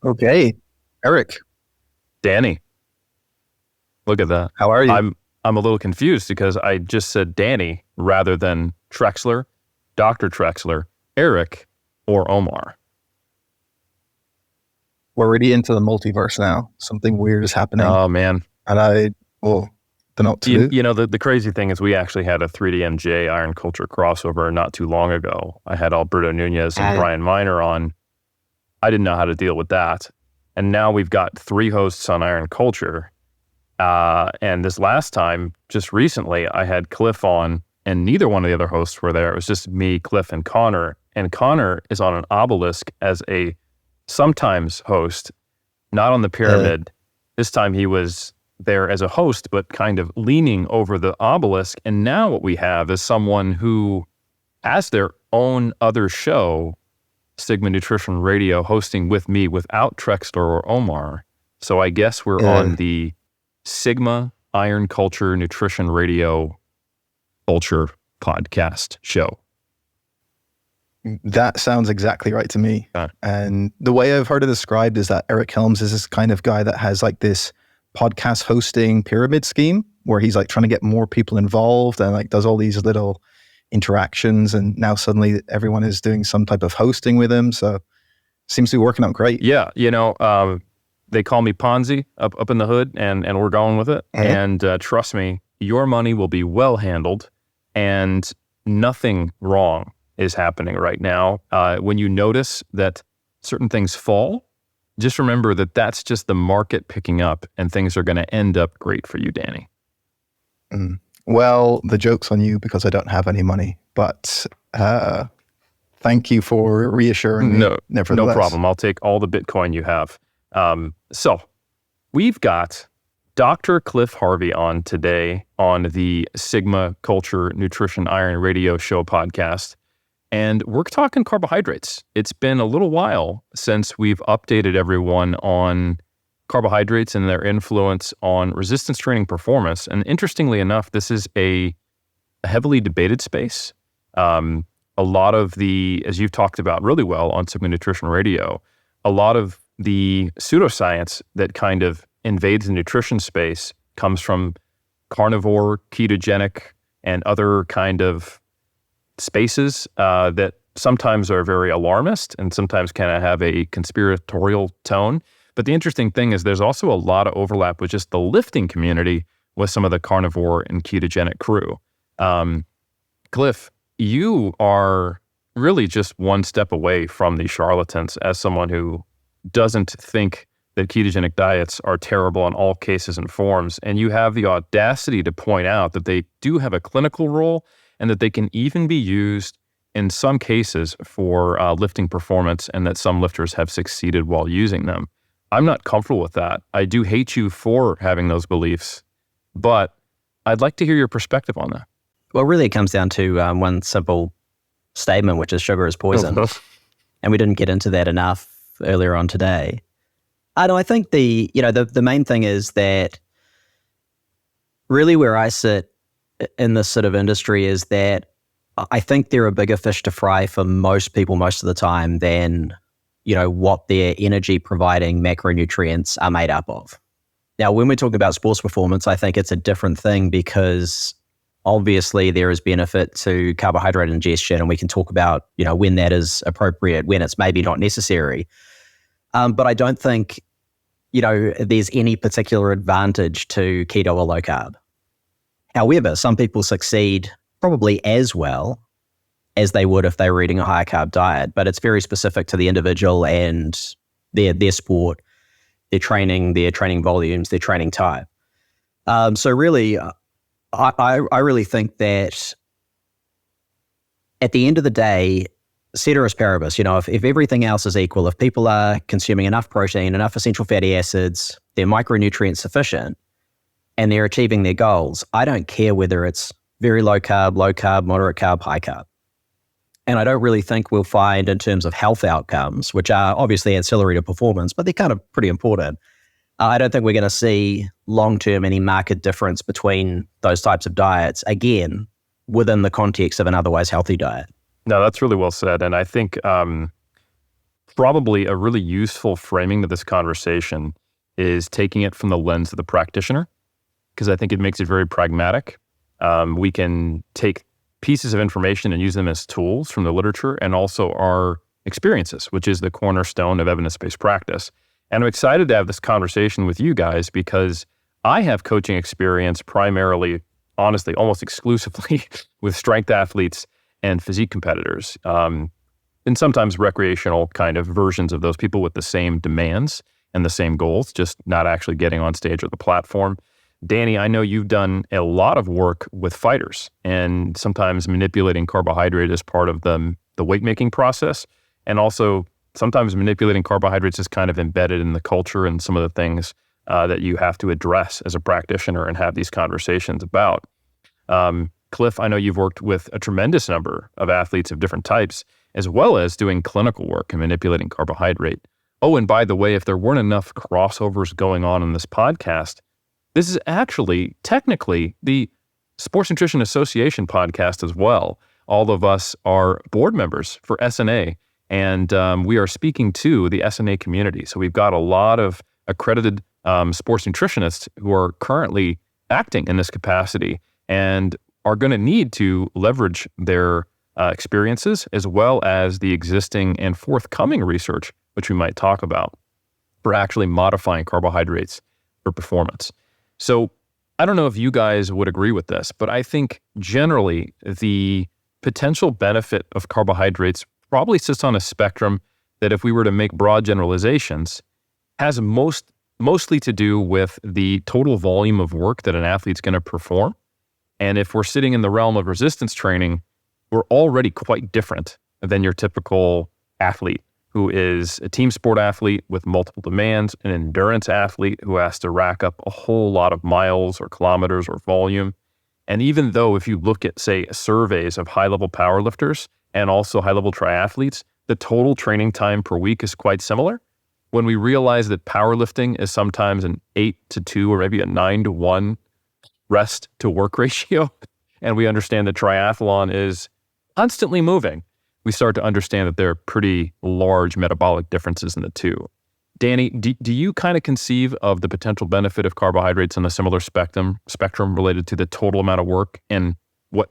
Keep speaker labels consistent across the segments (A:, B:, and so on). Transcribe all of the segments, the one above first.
A: Okay. Eric,
B: Danny, look at that.
A: how are you?
B: I'm a little confused because I just said Danny rather than Trexler, Dr. Trexler, Eric, or Omar.
A: We're already into the multiverse now. Something weird is happening.
B: Oh man.
A: And don't know what to do.
B: You know, the crazy thing is we actually had a 3DMJ Iron Culture crossover not too long ago. I had Alberto Nunez and Brian Miner on. I didn't know how to deal with that. And now we've got 3 hosts on Iron Culture. And this last time, just recently, I had Cliff on, and neither one of the other hosts were there. It was just me, Cliff, and Connor. And Connor is on an obelisk as a sometimes host, not on the pyramid. This time he was there as a host, but kind of leaning over the obelisk. And now what we have is someone who has their own other show, Sigma Nutrition Radio, hosting with me without Trexler or Omar. So I guess we're on the Sigma Iron Culture Nutrition Radio Culture podcast show.
A: That sounds exactly right to me.
B: Okay.
A: And the way I've heard it described is that Eric Helms is this kind of guy that has like this podcast hosting pyramid scheme where he's like trying to get more people involved and like does all these little interactions, and now suddenly everyone is doing some type of hosting with him. So it seems to be working out great.
B: Yeah, they call me Ponzi up in the hood, and we're going with it. And trust me, your money will be well handled, and nothing wrong is happening right now. When you notice that certain things fall, just remember that that's just the market picking up, and things are going to end up great for you, Danny.
A: Well, the joke's on you because I don't have any money, but thank you for reassuring me.
B: No problem. I'll take all the Bitcoin you have. So we've got Dr. Cliff Harvey on today on the Sigma Culture Nutrition Iron Radio Show podcast. And we're talking carbohydrates. It's been a little while since we've updated everyone on carbohydrates and their influence on resistance training performance. And interestingly enough, this is a heavily debated space. A lot of as you've talked about really well on Sigma Nutrition Radio, a lot of the pseudoscience that kind of invades the nutrition space comes from carnivore, ketogenic, and other kind of spaces that sometimes are very alarmist and sometimes kind of have a conspiratorial tone. But the interesting thing is there's also a lot of overlap with just the lifting community with some of the carnivore and ketogenic crew. Cliff, you are really just one step away from the charlatans as someone who doesn't think that ketogenic diets are terrible in all cases and forms. And you have the audacity to point out that they do have a clinical role and that they can even be used in some cases for lifting performance, and that some lifters have succeeded while using them. I'm not comfortable with that. I do hate you for having those beliefs, but I'd like to hear your perspective on that.
C: Well, really it comes down to one simple statement, which is sugar is poison. And we didn't get into that enough earlier on today. I think the main thing is that really where I sit in this sort of industry is that I think there are bigger fish to fry for most people most of the time than, what their energy providing macronutrients are made up of. Now, when we're talking about sports performance, I think it's a different thing because obviously there is benefit to carbohydrate ingestion, and we can talk about, when that is appropriate, when it's maybe not necessary. But I don't think, there's any particular advantage to keto or low carb. However, some people succeed probably as well as they would if they were eating a higher carb diet, but it's very specific to the individual and their sport, their training volumes, their training type. So really, I really think that at the end of the day, ceteris paribus, if everything else is equal, if people are consuming enough protein, enough essential fatty acids, they're micronutrient sufficient, and they're achieving their goals, I don't care whether it's very low carb, moderate carb, high carb. And I don't really think we'll find in terms of health outcomes, which are obviously ancillary to performance, but they're kind of pretty important. I don't think we're going to see long-term any marked difference between those types of diets, again, within the context of an otherwise healthy diet.
B: No, that's really well said. And I think probably a really useful framing to this conversation is taking it from the lens of the practitioner, because I think it makes it very pragmatic. We can take pieces of information and use them as tools from the literature and also our experiences, which is the cornerstone of evidence-based practice. And I'm excited to have this conversation with you guys because I have coaching experience primarily, honestly, almost exclusively with strength athletes and physique competitors, and sometimes recreational kind of versions of those people with the same demands and the same goals, just not actually getting on stage or the platform. Danny, I know you've done a lot of work with fighters and sometimes manipulating carbohydrate as part of the weight-making process, and also sometimes manipulating carbohydrates is kind of embedded in the culture and some of the things that you have to address as a practitioner and have these conversations about. Cliff, I know you've worked with a tremendous number of athletes of different types, as well as doing clinical work and manipulating carbohydrate. Oh, and by the way, if there weren't enough crossovers going on in this podcast, this is actually technically the Sports Nutrition Association podcast as well. All of us are board members for SNA, and we are speaking to the SNA community. So we've got a lot of accredited sports nutritionists who are currently acting in this capacity and are going to need to leverage their experiences as well as the existing and forthcoming research, which we might talk about, for actually modifying carbohydrates for performance. So I don't know if you guys would agree with this, but I think generally the potential benefit of carbohydrates probably sits on a spectrum that, if we were to make broad generalizations, has mostly to do with the total volume of work that an athlete's going to perform. And if we're sitting in the realm of resistance training, we're already quite different than your typical athlete who is a team sport athlete with multiple demands, an endurance athlete who has to rack up a whole lot of miles or kilometers or volume. And even though if you look at, say, surveys of high-level powerlifters and also high-level triathletes, the total training time per week is quite similar. When we realize that powerlifting is sometimes an 8-2 or maybe a 9-1 rest to work ratio, and we understand that triathlon is constantly moving, we start to understand that there are pretty large metabolic differences in the two. Danny, do you kind of conceive of the potential benefit of carbohydrates on a similar spectrum related to the total amount of work and what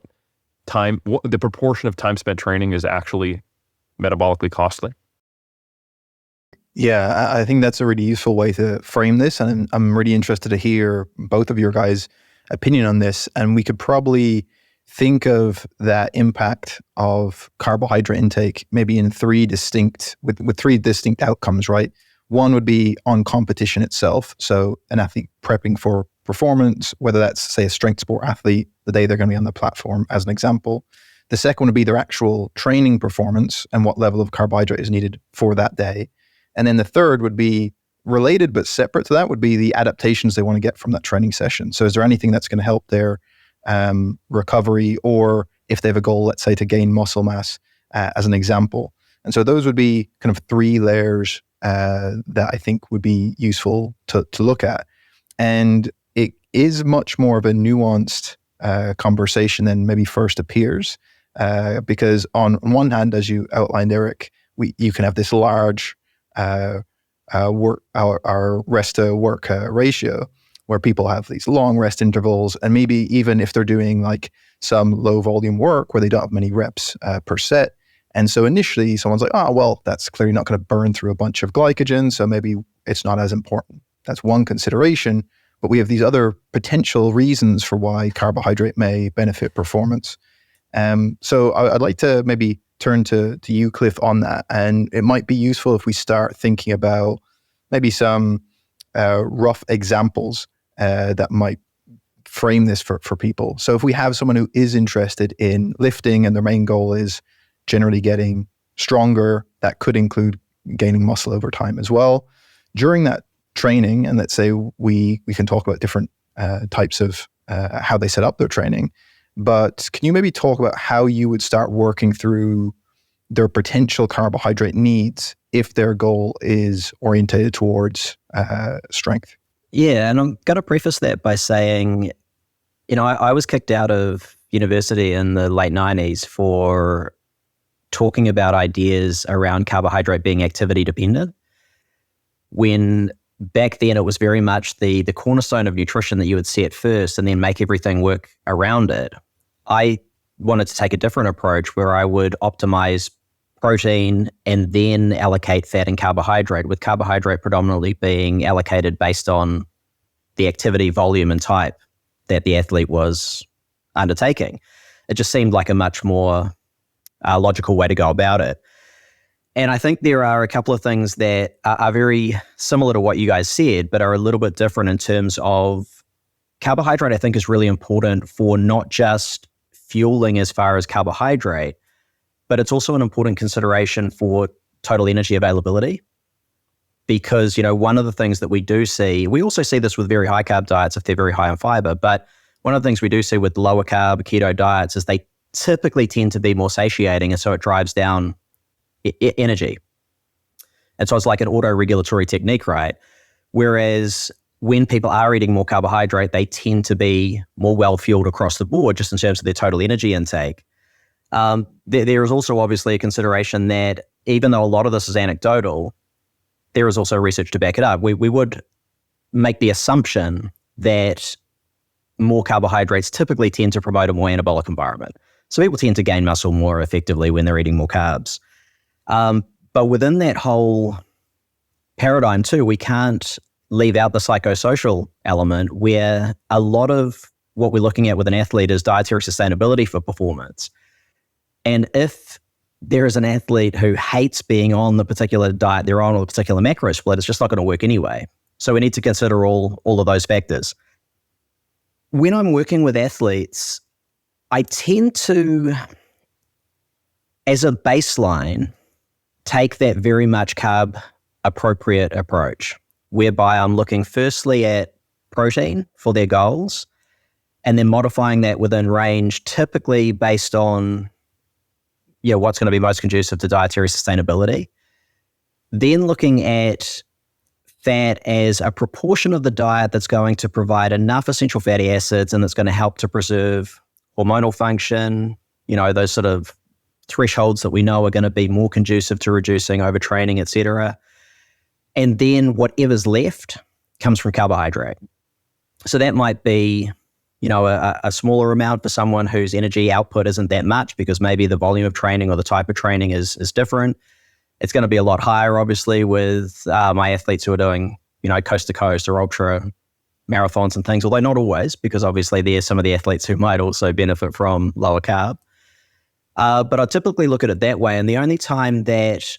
B: the proportion of time spent training is actually metabolically costly?
A: Yeah, I think that's a really useful way to frame this. And I'm really interested to hear both of your guys' opinion on this. And we could probably think of that impact of carbohydrate intake maybe in three distinct outcomes, right? One would be on competition itself. So an athlete prepping for performance, whether that's, say, a strength sport athlete, the day they're going to be on the platform, as an example. The second would be their actual training performance and what level of carbohydrate is needed for that day. And then the third would be related but separate to that, would be the adaptations they want to get from that training session. So is there anything that's going to help their recovery, or if they have a goal, let's say, to gain muscle mass, as an example? And so those would be kind of three layers that I think would be useful to look at. And it is much more of a nuanced conversation than maybe first appears, because on one hand, as you outlined, Eric, you can have this large our rest to work ratio, where people have these long rest intervals, and maybe even if they're doing like some low volume work where they don't have many reps per set. And so initially someone's like, oh, well, that's clearly not going to burn through a bunch of glycogen, so maybe it's not as important. That's one consideration. But we have these other potential reasons for why carbohydrate may benefit performance. So I'd like to maybe turn to you, Cliff, on that. And it might be useful if we start thinking about maybe some rough examples that might frame this for people. So if we have someone who is interested in lifting and their main goal is generally getting stronger, that could include gaining muscle over time as well. During that training, and let's say we can talk about different types of how they set up their training, but can you maybe talk about how you would start working through their potential carbohydrate needs if their goal is orientated towards strength?
C: Yeah, and I'm going to preface that by saying, I was kicked out of university in the late 90s for talking about ideas around carbohydrate being activity dependent, when back then it was very much the cornerstone of nutrition that you would set first and then make everything work around it. I wanted to take a different approach where I would optimize protein and then allocate fat and carbohydrate, with carbohydrate predominantly being allocated based on the activity, volume, and type that the athlete was undertaking. It just seemed like a much more logical way to go about it. And I think there are a couple of things that are very similar to what you guys said, but are a little bit different in terms of carbohydrate. I think is really important for not just fueling as far as carbohydrate, but it's also an important consideration for total energy availability. Because, one of the things that we do see, we also see this with very high carb diets if they're very high in fiber, but one of the things we do see with lower carb keto diets is they typically tend to be more satiating, and so it drives down energy. And so it's like an auto-regulatory technique, right? Whereas when people are eating more carbohydrate, they tend to be more well-fueled across the board, just in terms of their total energy intake. There is also obviously a consideration that even though a lot of this is anecdotal, there is also research to back it up. We would make the assumption that more carbohydrates typically tend to promote a more anabolic environment. So people tend to gain muscle more effectively when they're eating more carbs. But within that whole paradigm too, we can't leave out the psychosocial element, where a lot of what we're looking at with an athlete is dietary sustainability for performance. And if there is an athlete who hates being on the particular diet they're on, or the particular macro split, it's just not going to work anyway. So we need to consider all of those factors. When I'm working with athletes, I tend to, as a baseline, take that very much carb appropriate approach, whereby I'm looking firstly at protein for their goals and then modifying that within range, typically based on what's going to be most conducive to dietary sustainability. Then looking at fat as a proportion of the diet that's going to provide enough essential fatty acids and that's going to help to preserve hormonal function, those sort of thresholds that we know are going to be more conducive to reducing overtraining, etc. And then whatever's left comes from carbohydrate. So that might be, a smaller amount for someone whose energy output isn't that much because maybe the volume of training or the type of training is different. It's going to be a lot higher, obviously, with my athletes who are doing, coast to coast or ultra marathons and things, although not always, because obviously there's some of the athletes who might also benefit from lower carb. But I typically look at it that way. And the only time that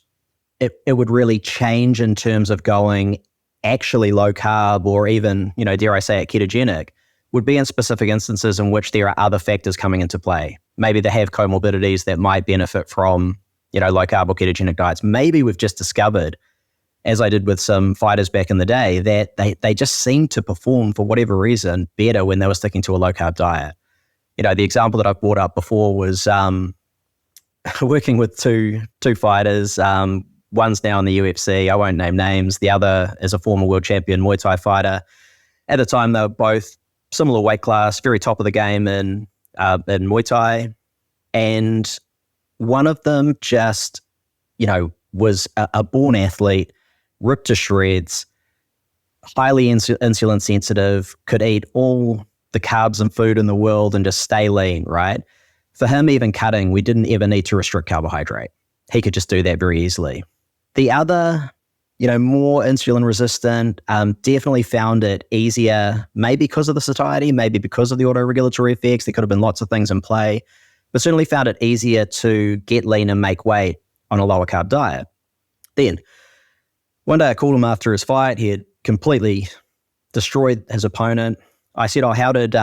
C: it would really change in terms of going actually low carb or even, dare I say it, ketogenic, would be in specific instances in which there are other factors coming into play. Maybe they have comorbidities that might benefit from, low carb or ketogenic diets. Maybe we've just discovered, as I did with some fighters back in the day, that they just seem to perform for whatever reason better when they were sticking to a low carb diet. The example that I've brought up before was working with two fighters. One's now in the UFC. I won't name names. The other is a former world champion Muay Thai fighter. At the time, they were both similar weight class, very top of the game in Muay Thai. And one of them just, was a born athlete, ripped to shreds, highly insulin sensitive, could eat all the carbs and food in the world and just stay lean, right? For him, even cutting, we didn't ever need to restrict carbohydrate. He could just do that very easily. The other, more insulin resistant, definitely found it easier, maybe because of the satiety, maybe because of the autoregulatory effects. There could have been lots of things in play, but certainly found it easier to get lean and make weight on a lower carb diet. Then, one day I called him after his fight. He had completely destroyed his opponent. I said, how did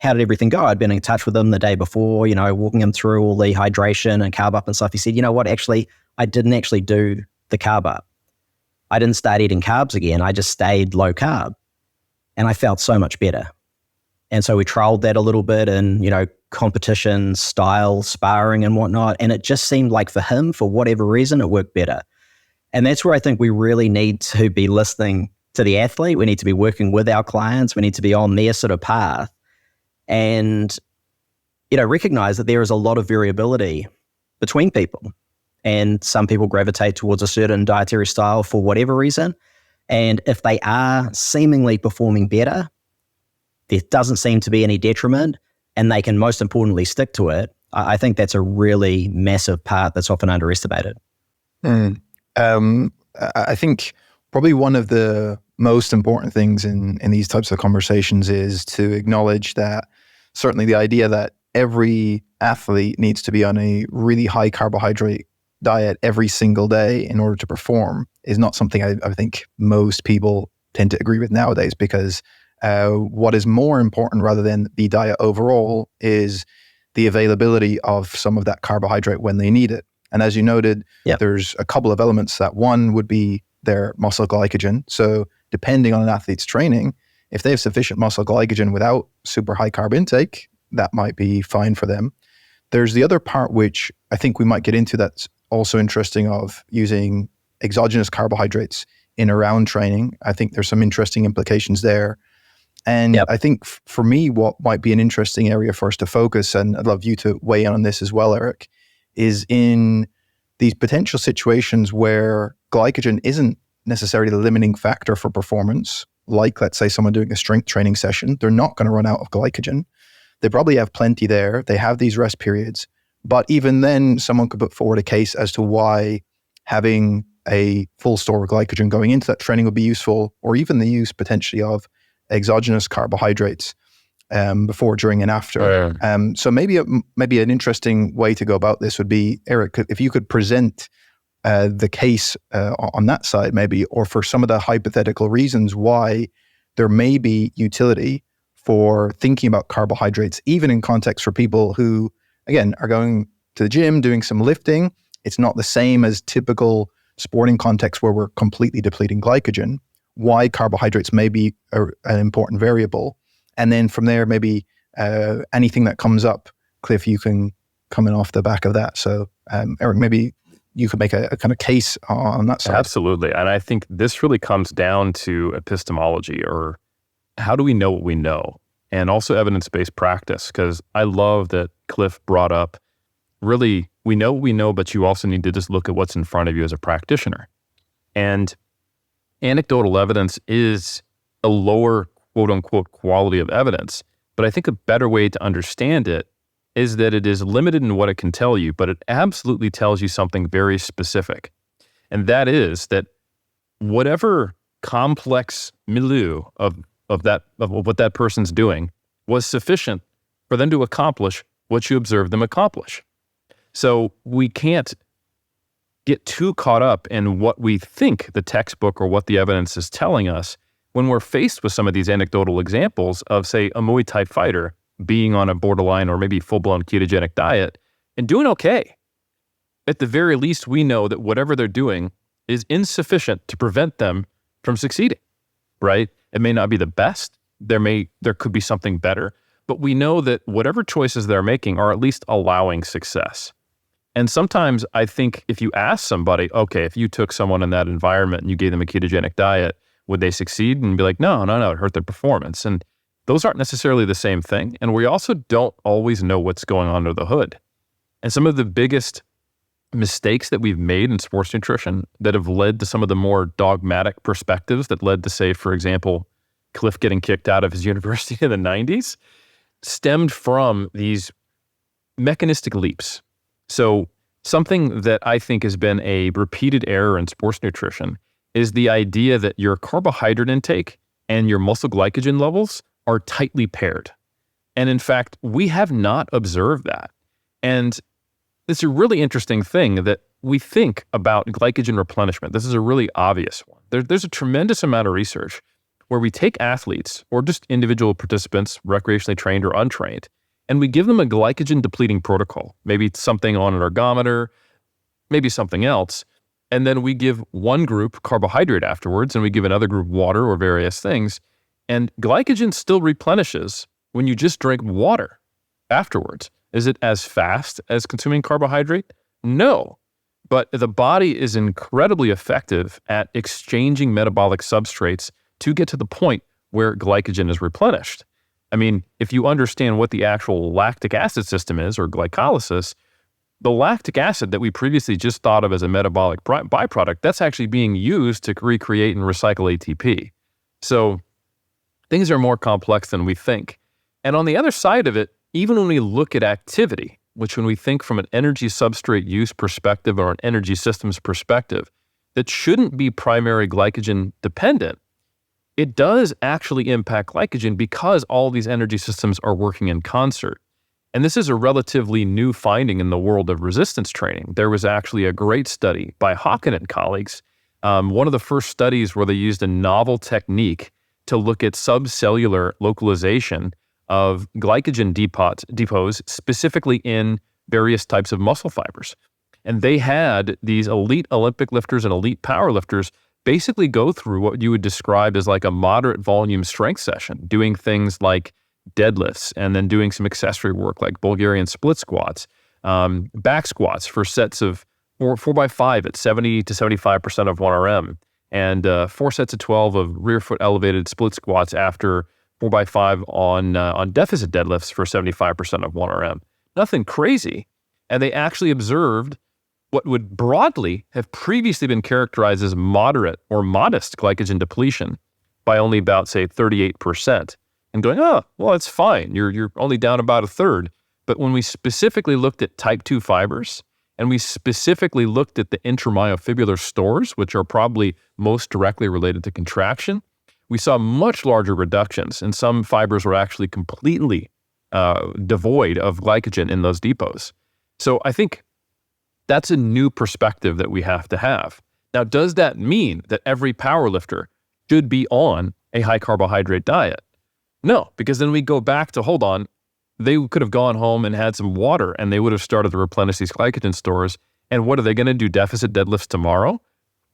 C: everything go? I'd been in touch with him the day before, walking him through all the hydration and carb up and stuff. He said, actually, I didn't actually do the carb up. I didn't start eating carbs again. I just stayed low carb. And I felt so much better. And so we trialed that a little bit and, competition style, sparring and whatnot. And it just seemed like for him, for whatever reason, it worked better. And that's where I think we really need to be listening to the athlete. We need to be working with our clients. We need to be on their sort of path and, recognize that there is a lot of variability between people. And some people gravitate towards a certain dietary style for whatever reason. And if they are seemingly performing better, there doesn't seem to be any detriment, and they can most importantly stick to it. I think that's a really massive part that's often underestimated.
A: I think probably one of the most important things in these types of conversations is to acknowledge that certainly the idea that every athlete needs to be on a really high carbohydrate diet every single day in order to perform is not something I think most people tend to agree with nowadays, because what is more important rather than the diet overall is the availability of some of that carbohydrate when they need it. And as you noted, there's a couple of elements. That one would be their muscle glycogen. So depending on an athlete's training, if they have sufficient muscle glycogen without super high carb intake, that might be fine for them. There's the other part, which I think we might get into, that's also interesting, of using exogenous carbohydrates in around training. I think there's some interesting implications there. And I think for me, what might be an interesting area for us to focus, and I'd love you to weigh in on this as well, Eric, is in these potential situations where glycogen isn't necessarily the limiting factor for performance. Like, let's say someone doing a strength training session, they're not going to run out of glycogen. They probably have plenty there. They have these rest periods. But even then, someone could put forward a case as to why having a full store of glycogen going into that training would be useful, or even the use potentially of exogenous carbohydrates before, during, and after. So maybe an interesting way to go about this would be, Eric, if you could present the case on that side maybe, or for some of the hypothetical reasons why there may be utility for thinking about carbohydrates, even in context for people who, again, are going to the gym, doing some lifting. It's not the same as typical sporting context where we're completely depleting glycogen. Why carbohydrates may be an important variable. And then from there, maybe anything that comes up, Cliff, you can come in off the back of that. So Eric, maybe you could make a kind of case on that side.
B: Absolutely. And I think this really comes down to epistemology, or how do we know what we know? And also evidence-based practice, because I love that Cliff brought up, really, we know what we know, but you also need to just look at what's in front of you as a practitioner. And anecdotal evidence is a lower, quote-unquote, quality of evidence. But I think a better way to understand it is that it is limited in what it can tell you, but it absolutely tells you something very specific. And that is that whatever complex milieu of what that person's doing was sufficient for them to accomplish what you observed them accomplish. So we can't get too caught up in what we think the textbook or what the evidence is telling us when we're faced with some of these anecdotal examples of, say, a Muay Thai fighter being on a borderline or maybe full-blown ketogenic diet and doing okay. At the very least, we know that whatever they're doing is insufficient to prevent them from succeeding, right? It may not be the best. There could be something better, but we know that whatever choices they're making are at least allowing success. And sometimes I think if you ask somebody, okay, if you took someone in that environment and you gave them a ketogenic diet, would they succeed? And be like, no, it hurt their performance. And those aren't necessarily the same thing. And we also don't always know what's going on under the hood. And some of the biggest mistakes that we've made in sports nutrition that have led to some of the more dogmatic perspectives that led to, say, for example, Cliff getting kicked out of his university in the 90s, stemmed from these mechanistic leaps. So something that I think has been a repeated error in sports nutrition is the idea that your carbohydrate intake and your muscle glycogen levels are tightly paired. And in fact, we have not observed that. And it's a really interesting thing that we think about glycogen replenishment. This is a really obvious one. There's a tremendous amount of research where we take athletes or just individual participants, recreationally trained or untrained, and we give them a glycogen depleting protocol, maybe something on an ergometer, maybe something else. And then we give one group carbohydrate afterwards, and we give another group water or various things. And glycogen still replenishes when you just drink water afterwards. Is it as fast as consuming carbohydrate? No. But the body is incredibly effective at exchanging metabolic substrates to get to the point where glycogen is replenished. I mean, if you understand what the actual lactic acid system is, or glycolysis, the lactic acid that we previously just thought of as a metabolic byproduct, that's actually being used to recreate and recycle ATP. So things are more complex than we think. And on the other side of it, even when we look at activity, which when we think from an energy substrate use perspective or an energy systems perspective, that shouldn't be primary glycogen dependent, it does actually impact glycogen because all these energy systems are working in concert. And this is a relatively new finding in the world of resistance training. There was actually a great study by Hawken and colleagues, one of the first studies where they used a novel technique to look at subcellular localization of glycogen depots, specifically in various types of muscle fibers. And they had these elite Olympic lifters and elite power lifters basically go through what you would describe as like a moderate volume strength session, doing things like deadlifts and then doing some accessory work like Bulgarian split squats, back squats for sets of 4x5 at 70 to 75% of 1RM, and 4 sets of 12 of rear foot elevated split squats after 4x5 on deficit deadlifts for 75% of 1RM. Nothing crazy. And they actually observed what would broadly have previously been characterized as moderate or modest glycogen depletion by only about, say, 38%. And going, oh, well, it's fine. You're only down about a third. But when we specifically looked at type 2 fibers, and we specifically looked at the intramyofibular stores, which are probably most directly related to contraction, we saw much larger reductions, and some fibers were actually completely devoid of glycogen in those depots. So I think that's a new perspective that we have to have. Now, does that mean that every powerlifter should be on a high carbohydrate diet? No, because then we go back to, hold on, they could have gone home and had some water and they would have started to replenish these glycogen stores. And what are they going to do, deficit deadlifts tomorrow?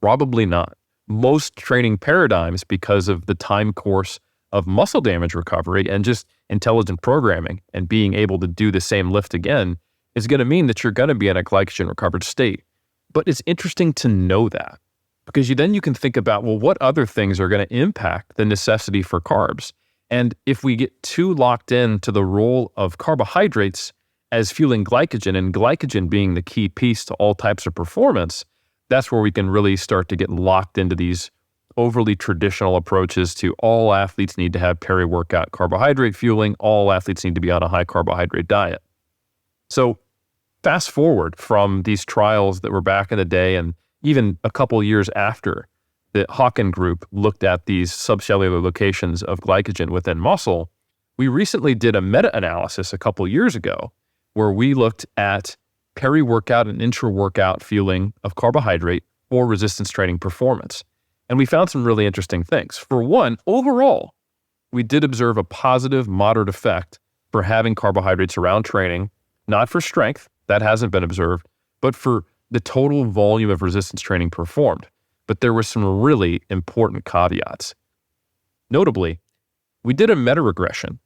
B: Probably not. Most training paradigms, because of the time course of muscle damage recovery and just intelligent programming and being able to do the same lift again, is going to mean that you're going to be in a glycogen recovered state. But it's interesting to know that, because then you can think about, well, what other things are going to impact the necessity for carbs? And if we get too locked into the role of carbohydrates as fueling glycogen, and glycogen being the key piece to all types of performance, that's where we can really start to get locked into these overly traditional approaches to all athletes need to have peri-workout carbohydrate fueling, all athletes need to be on a high carbohydrate diet. So fast forward from these trials that were back in the day and even a couple years after the Hawken group looked at these subcellular locations of glycogen within muscle, we recently did a meta-analysis a couple years ago where we looked at peri-workout and intra-workout fueling of carbohydrate for resistance training performance. And we found some really interesting things. For one, overall, we did observe a positive, moderate effect for having carbohydrates around training, not for strength, that hasn't been observed, but for the total volume of resistance training performed. But there were some really important caveats. Notably, we did a meta-regression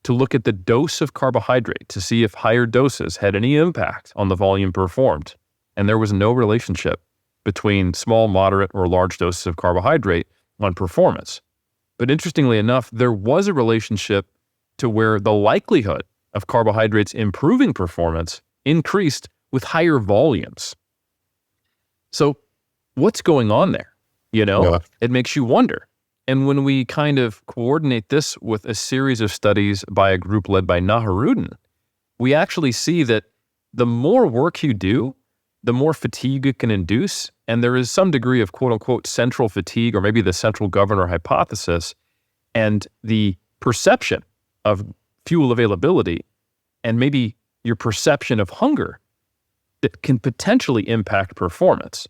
B: to look at the dose of carbohydrate to see if higher doses had any impact on the volume performed. And there was no relationship between small, moderate, or large doses of carbohydrate on performance. But interestingly enough, there was a relationship to where the likelihood of carbohydrates improving performance increased with higher volumes. So what's going on there? It makes you wonder. And when we kind of coordinate this with a series of studies by a group led by Naharudin, we actually see that the more work you do, the more fatigue it can induce. And there is some degree of quote unquote central fatigue, or maybe the central governor hypothesis, and the perception of fuel availability, and maybe your perception of hunger that can potentially impact performance.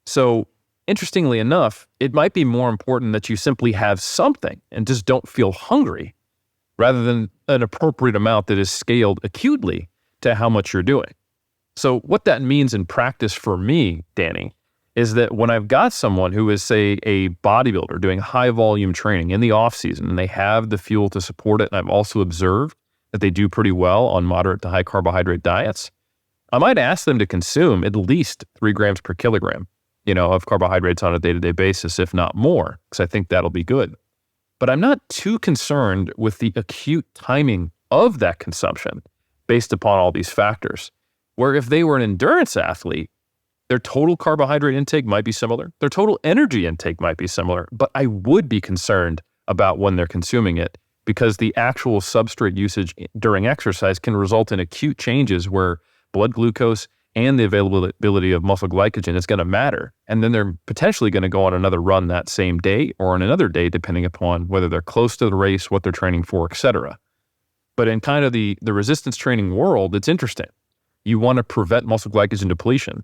B: So interestingly enough, it might be more important that you simply have something and just don't feel hungry, rather than an appropriate amount that is scaled acutely to how much you're doing. So what that means in practice for me, Danny, is that when I've got someone who is, say, a bodybuilder doing high volume training in the off season, and they have the fuel to support it, and I've also observed that they do pretty well on moderate to high carbohydrate diets, I might ask them to consume at least 3 grams per kilogram, of carbohydrates on a day-to-day basis, if not more, because I think that'll be good. But I'm not too concerned with the acute timing of that consumption based upon all these factors. Where if they were an endurance athlete, their total carbohydrate intake might be similar. Their total energy intake might be similar, but I would be concerned about when they're consuming it because the actual substrate usage during exercise can result in acute changes where blood glucose and the availability of muscle glycogen is going to matter. And then they're potentially going to go on another run that same day or on another day, depending upon whether they're close to the race, what they're training for, etc. But in kind of the resistance training world, it's interesting. You want to prevent muscle glycogen depletion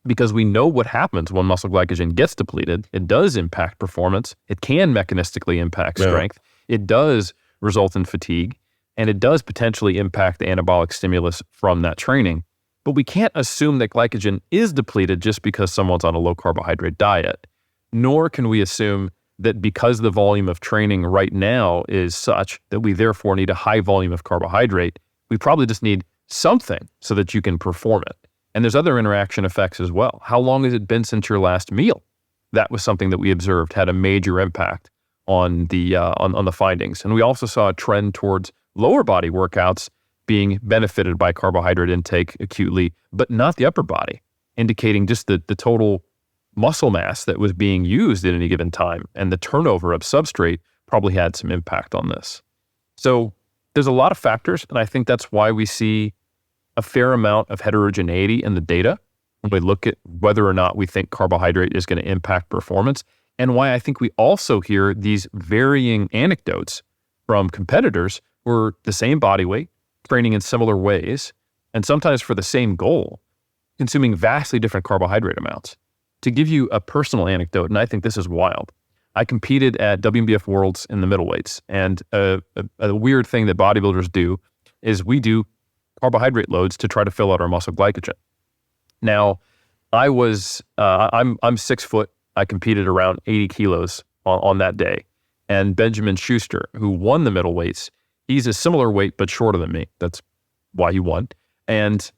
B: because we know what happens when muscle glycogen gets depleted. It does impact performance. It can mechanistically impact strength. It does result in fatigue, and it does potentially impact the anabolic stimulus from that training. But we can't assume that glycogen is depleted just because someone's on a low carbohydrate diet, nor can we assume that because the volume of training right now is such that we therefore need a high volume of carbohydrate. We probably just need something so that you can perform it. And there's other interaction effects as well. How long has it been since your last meal? That was something that we observed had a major impact on the findings. And we also saw a trend towards lower body workouts being benefited by carbohydrate intake acutely, but not the upper body, indicating just the total muscle mass that was being used at any given time. And the turnover of substrate probably had some impact on this. So there's a lot of factors, and I think that's why we see a fair amount of heterogeneity in the data when we look at whether or not we think carbohydrate is going to impact performance, and why I think we also hear these varying anecdotes from competitors who are the same body weight, training in similar ways, and sometimes for the same goal, consuming vastly different carbohydrate amounts. To give you a personal anecdote, and I think this is wild, I competed at WMBF Worlds in the middleweights, and a weird thing that bodybuilders do is we do carbohydrate loads to try to fill out our muscle glycogen. Now, I'm 6 foot. I competed around 80 kilos on that day, and Benjamin Schuster, who won the middleweights, he's a similar weight, but shorter than me. That's why he won. And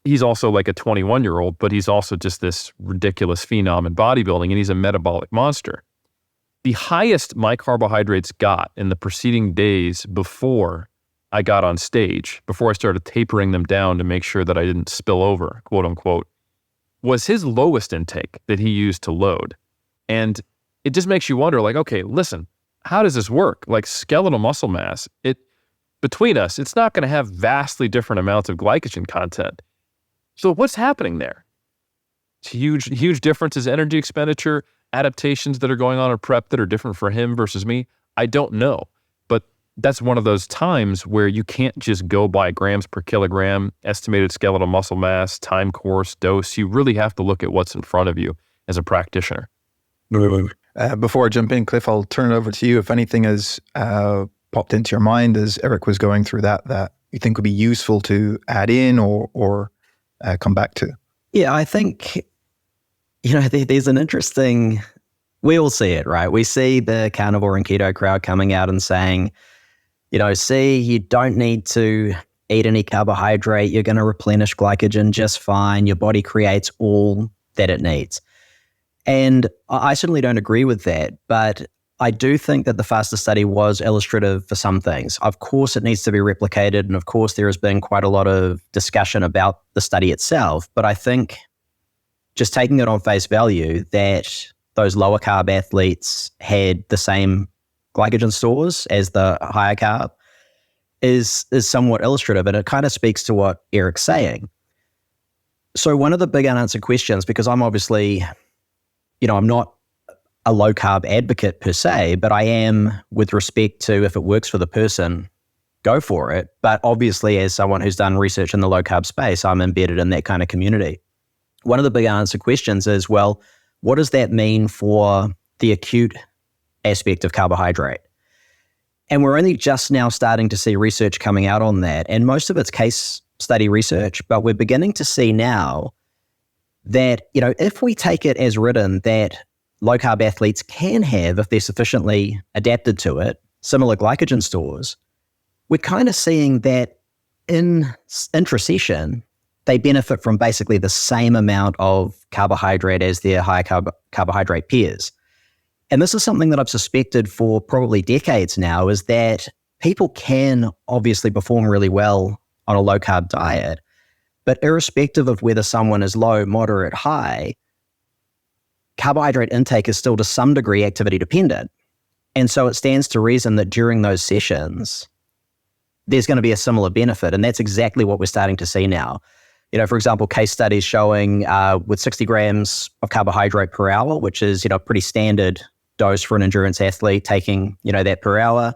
B: he's also like a 21-year-old, but he's also just this ridiculous phenom in bodybuilding, and he's a metabolic monster. The highest my carbohydrates got in the preceding days before I got on stage, before I started tapering them down to make sure that I didn't spill over, quote unquote, was his lowest intake that he used to load. And it just makes you wonder, like, okay, listen, how does this work? Like skeletal muscle mass, between us, it's not going to have vastly different amounts of glycogen content. So what's happening there? It's huge differences, energy expenditure, adaptations that are going on in prep that are different for him versus me. I don't know, but that's one of those times where you can't just go by grams per kilogram, estimated skeletal muscle mass, time course, dose. You really have to look at what's in front of you as a practitioner.
A: Before I jump in, Cliff, I'll turn it over to you. If anything has popped into your mind as Eric was going through that you think would be useful to add in or come back to.
C: Yeah, I think, there's an interesting, we all see it, right? We see the carnivore and keto crowd coming out and saying, see, you don't need to eat any carbohydrate. You're going to replenish glycogen just fine. Your body creates all that it needs. And I certainly don't agree with that, but I do think that the FASTER study was illustrative for some things. Of course, it needs to be replicated, and of course, there has been quite a lot of discussion about the study itself, but I think just taking it on face value that those lower carb athletes had the same glycogen stores as the higher carb is somewhat illustrative, and it kind of speaks to what Eric's saying. So one of the big unanswered questions, because I'm obviously, I'm not a low carb advocate per se, but I am with respect to if it works for the person, go for it. But obviously, as someone who's done research in the low carb space, I'm embedded in that kind of community. One of the big unanswered questions is, well, what does that mean for the acute aspect of carbohydrate? And we're only just now starting to see research coming out on that. And most of it's case study research, but we're beginning to see now that, if we take it as written that low carb athletes can have, if they're sufficiently adapted to it, similar glycogen stores, we're kind of seeing that in intrasession, they benefit from basically the same amount of carbohydrate as their high carbohydrate peers. And this is something that I've suspected for probably decades now, is that people can obviously perform really well on a low carb diet, But irrespective of whether someone is low, moderate, high, carbohydrate intake is still to some degree activity dependent. And so it stands to reason that during those sessions, there's going to be a similar benefit. And that's exactly what we're starting to see now. For example, case studies showing with 60 grams of carbohydrate per hour, which is, pretty standard dose for an endurance athlete taking, that per hour,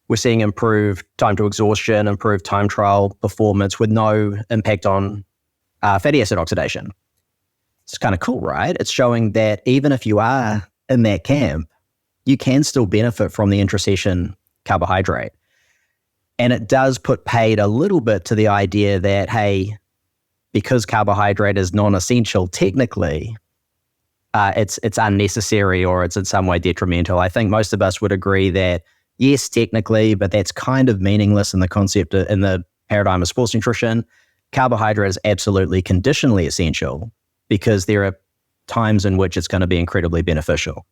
C: we're seeing improved time to exhaustion, improved time trial performance with no impact on fatty acid oxidation. It's kind of cool, right? It's showing that even if you are in that camp, you can still benefit from the intrasession carbohydrate. And it does put paid a little bit to the idea that, hey, because carbohydrate is non-essential technically, it's unnecessary or it's in some way detrimental. I think most of us would agree that, yes, technically, but that's kind of meaningless in the concept, in the paradigm of sports nutrition. Carbohydrate is absolutely conditionally essential because there are times in which it's going to be incredibly beneficial.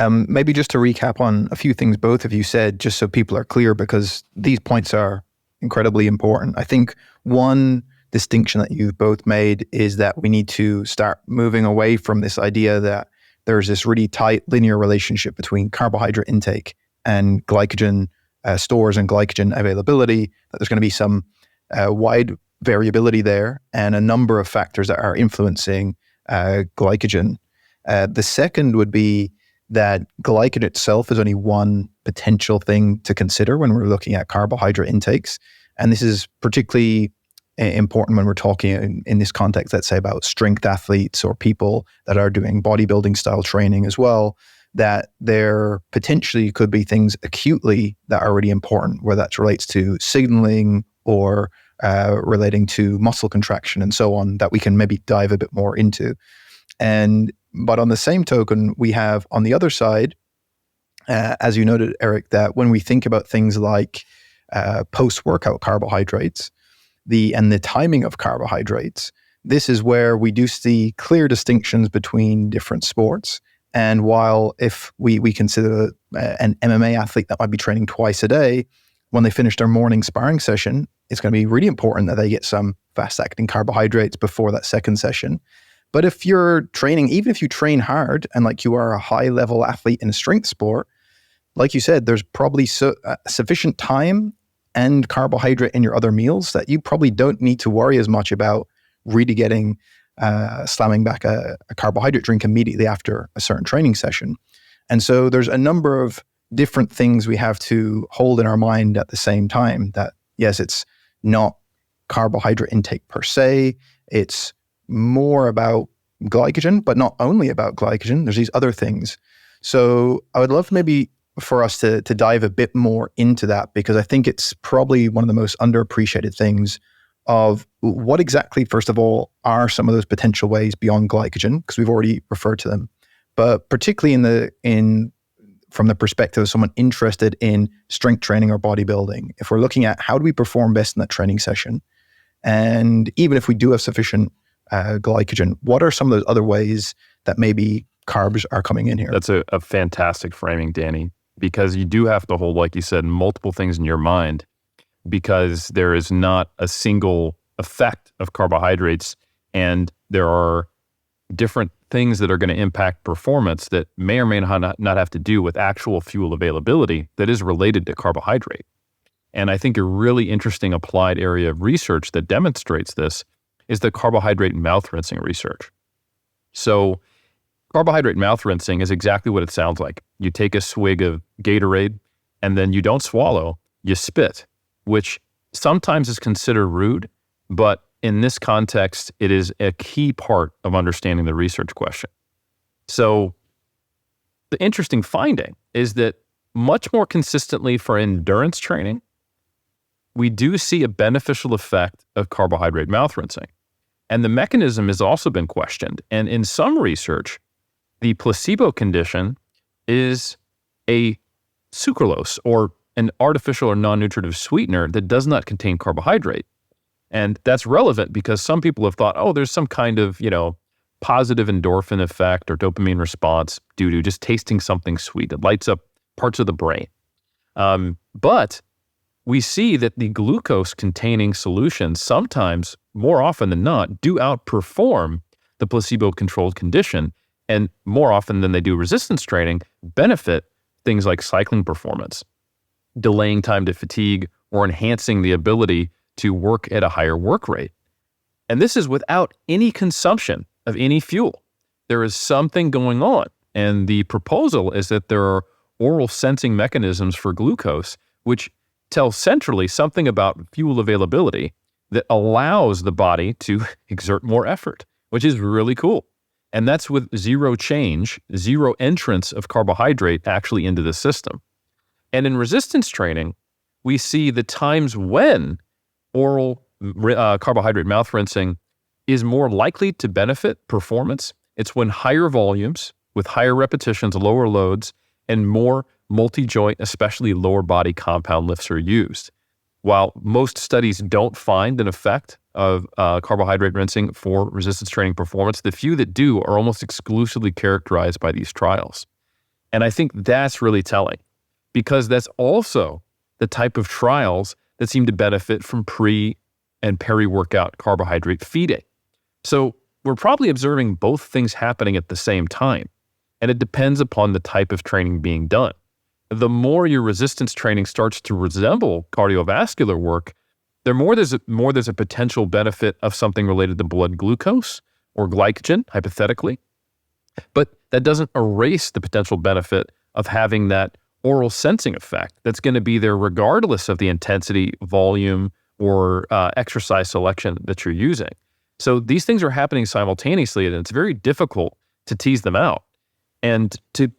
A: Maybe just to recap on a few things both of you said, just so people are clear, because these points are incredibly important. I think one distinction that you've both made is that we need to start moving away from this idea that there's this really tight linear relationship between carbohydrate intake and glycogen stores and glycogen availability, that there's going to be some wide variability there and a number of factors that are influencing glycogen. The second would be that glycogen itself is only one potential thing to consider when we're looking at carbohydrate intakes. And this is particularly important when we're talking in this context, let's say about strength athletes or people that are doing bodybuilding style training as well, that there potentially could be things acutely that are really important, where that relates to signaling or relating to muscle contraction and so on, that we can maybe dive a bit more into. But on the same token, we have on the other side, as you noted, Eric, that when we think about things like post-workout carbohydrates, the timing of carbohydrates, this is where we do see clear distinctions between different sports. And while if we consider an MMA athlete that might be training twice a day, when they finish their morning sparring session, it's going to be really important that they get some fast-acting carbohydrates before that second session. But if you're training, even if you train hard and like you are a high-level athlete in a strength sport, like you said, there's probably sufficient time and carbohydrate in your other meals that you probably don't need to worry as much about really getting slamming back a carbohydrate drink immediately after a certain training session. And so there's a number of different things we have to hold in our mind at the same time, that yes, it's not carbohydrate intake per se, it's more about glycogen, but not only about glycogen. There's these other things. So I would love maybe for us to dive a bit more into that, because I think it's probably one of the most underappreciated things of what exactly, first of all, are some of those potential ways beyond glycogen, because we've already referred to them, but particularly from the perspective of someone interested in strength training or bodybuilding, if we're looking at how do we perform best in that training session, and even if we do have sufficient glycogen, what are some of those other ways that maybe carbs are coming in here?
B: That's a fantastic framing, Danny, because you do have to hold, like you said, multiple things in your mind, because there is not a single effect of carbohydrates, and there are different things that are going to impact performance that may or may not have to do with actual fuel availability that is related to carbohydrate. And I think a really interesting applied area of research that demonstrates this is the carbohydrate mouth rinsing research. So carbohydrate mouth rinsing is exactly what it sounds like. You take a swig of Gatorade and then you don't swallow, you spit, which sometimes is considered rude, but in this context, it is a key part of understanding the research question. So the interesting finding is that much more consistently for endurance training, we do see a beneficial effect of carbohydrate mouth rinsing. And the mechanism has also been questioned. And in some research, the placebo condition is a sucralose, or an artificial or non-nutritive sweetener that does not contain carbohydrate. And that's relevant because some people have thought, oh, there's some kind of, positive endorphin effect or dopamine response due to just tasting something sweet. It lights up parts of the brain. But we see that the glucose-containing solutions sometimes, more often than not, do outperform the placebo-controlled condition, and more often than they do resistance training, benefit things like cycling performance, delaying time to fatigue, or enhancing the ability to work at a higher work rate. And this is without any consumption of any fuel. There is something going on, and the proposal is that there are oral sensing mechanisms for glucose, which tell centrally something about fuel availability that allows the body to exert more effort, which is really cool. And that's with zero change, zero entrance of carbohydrate actually into the system. And in resistance training, we see the times when oral carbohydrate mouth rinsing is more likely to benefit performance. It's when higher volumes with higher repetitions, lower loads, and more multi-joint, especially lower body compound lifts are used. While most studies don't find an effect of carbohydrate rinsing for resistance training performance, the few that do are almost exclusively characterized by these trials. And I think that's really telling, because that's also the type of trials that seem to benefit from pre- and peri-workout carbohydrate feeding. So we're probably observing both things happening at the same time, and it depends upon the type of training being done. The more your resistance training starts to resemble cardiovascular work, the more there's a potential benefit of something related to blood glucose or glycogen, hypothetically. But that doesn't erase the potential benefit of having that oral sensing effect that's going to be there regardless of the intensity, volume, or exercise selection that you're using. So these things are happening simultaneously, and it's very difficult to tease them out. And to